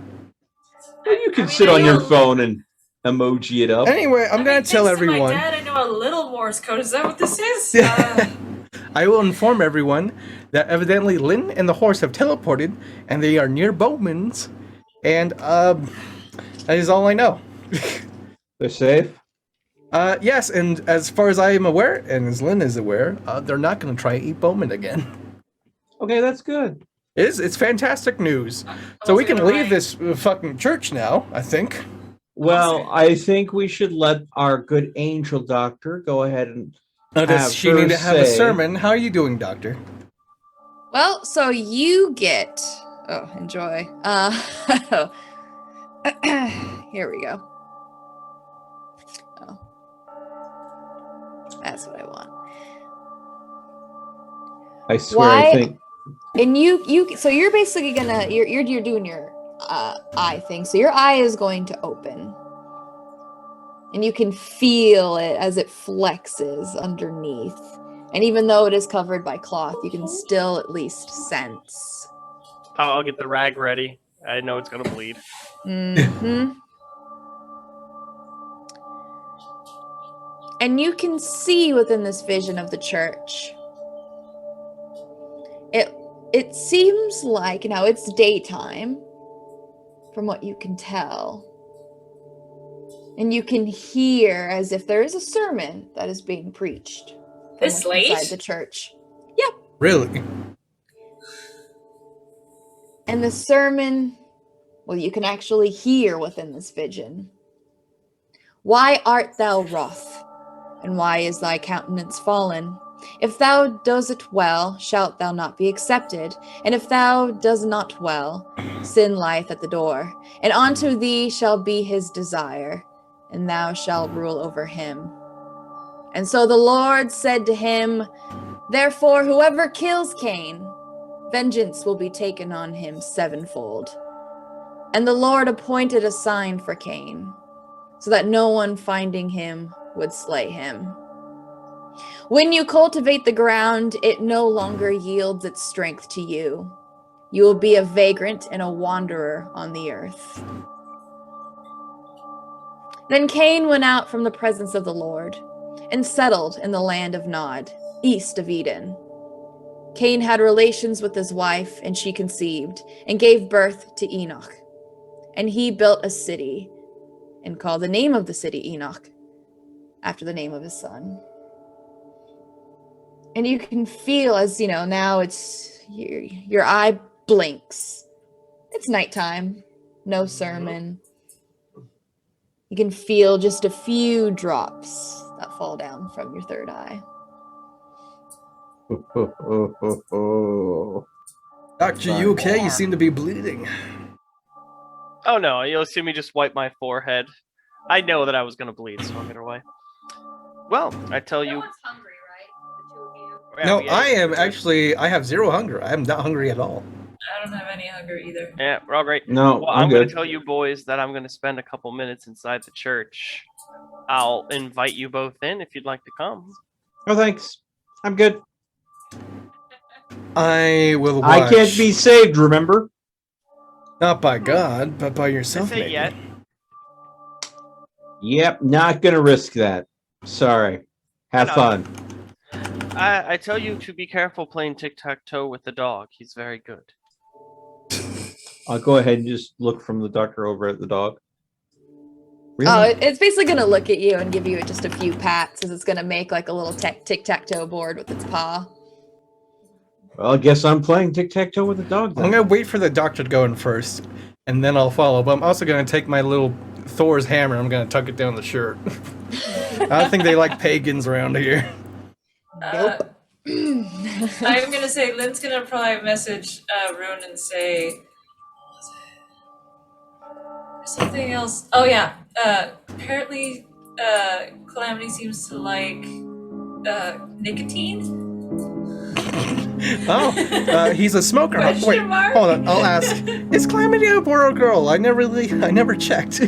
Well, you can I mean, sit I on your know- phone and emoji it up. Anyway, I'm gonna thanks tell to everyone. My dad, I know a little Morse code. Is that what this is? I will inform everyone that evidently Lynn and the horse have teleported, and they are near Bowman's, and that is all I know. They're safe. Yes, and as far as I am aware, and as Lynn is aware, they're not going to try to eat Bowman again. Okay, that's good. It's fantastic news. So Also we can gonna leave write- this fucking church now, I think. Well, I think we should let our good angel doctor go ahead and Does have she her need to have a say- sermon? How are you doing, Doctor? Well, so you get. Oh, enjoy. Here we go. Oh, that's what I want. I swear, I Why- think. And so you're basically gonna you're doing your eye thing. So your eye is going to open, and you can feel it as it flexes underneath. And even though it is covered by cloth, you can still at least sense. I'll get the rag ready. I know it's gonna bleed. Mm-hmm. And you can see within this vision of the church. It seems like now it's daytime, from what you can tell. And you can hear as if there is a sermon that is being preached from This late? inside the church. Really? And the sermon, well, you can actually hear within this vision. Why art thou wroth? And why is thy countenance fallen? If thou does it well, shalt thou not be accepted. And if thou does not well, sin lieth at the door. And unto thee shall be his desire, and thou shalt rule over him. And so the Lord said to him, therefore, whoever kills Cain, vengeance will be taken on him sevenfold. And the Lord appointed a sign for Cain, so that no one finding him would slay him. When you cultivate the ground, it no longer yields its strength to you. You will be a vagrant and a wanderer on the earth. Then Cain went out from the presence of the Lord and settled in the land of Nod, east of Eden. Cain had relations with his wife, and she conceived and gave birth to Enoch. And he built a city and called the name of the city Enoch, after the name of his son. And you can feel as, now it's your eye blinks. It's nighttime, no sermon. You can feel just a few drops that fall down from your third eye. Doctor, you okay? You seem to be bleeding. Oh no, you'll see me just wipe my forehead. I know that I was gonna bleed, so I'll get away. Well, I tell you. No one's hungry, right? The two of you. Yeah, No, we I ate. am actually, I have zero hunger. I am not hungry at all. I don't have any hunger either. Yeah, we're all great. No, Well, I'm going good. to tell you boys that I'm going to spend a couple minutes inside the church. I'll invite you both in if you'd like to come. Oh, thanks. I'm good. I will watch. I can't be saved, remember? Not by God, but by I yourself, say maybe. yet. Yep, not gonna risk that. Sorry. Have No. fun. I tell you to be careful playing tic-tac-toe with the dog. He's very good. I'll go ahead and just look from the doctor over at the dog. Really? Oh, it's basically going to look at you and give you just a few pats as it's going to make like a little tic-tac-toe board with its paw. Well, I guess I'm playing tic-tac-toe with the dog then. I'm gonna wait for the doctor to go in first, and then I'll follow. But I'm also gonna take my little Thor's hammer. I'm gonna tuck it down the shirt. I don't think they like pagans around here. Nope. I'm gonna say Lynn's gonna probably message Rune and say something else. Oh yeah. Apparently Calamity seems to like nicotine. Oh, he's a smoker. Huh? Wait, Question mark? hold on. I'll ask. Is Calamity a boy or a girl? I never checked.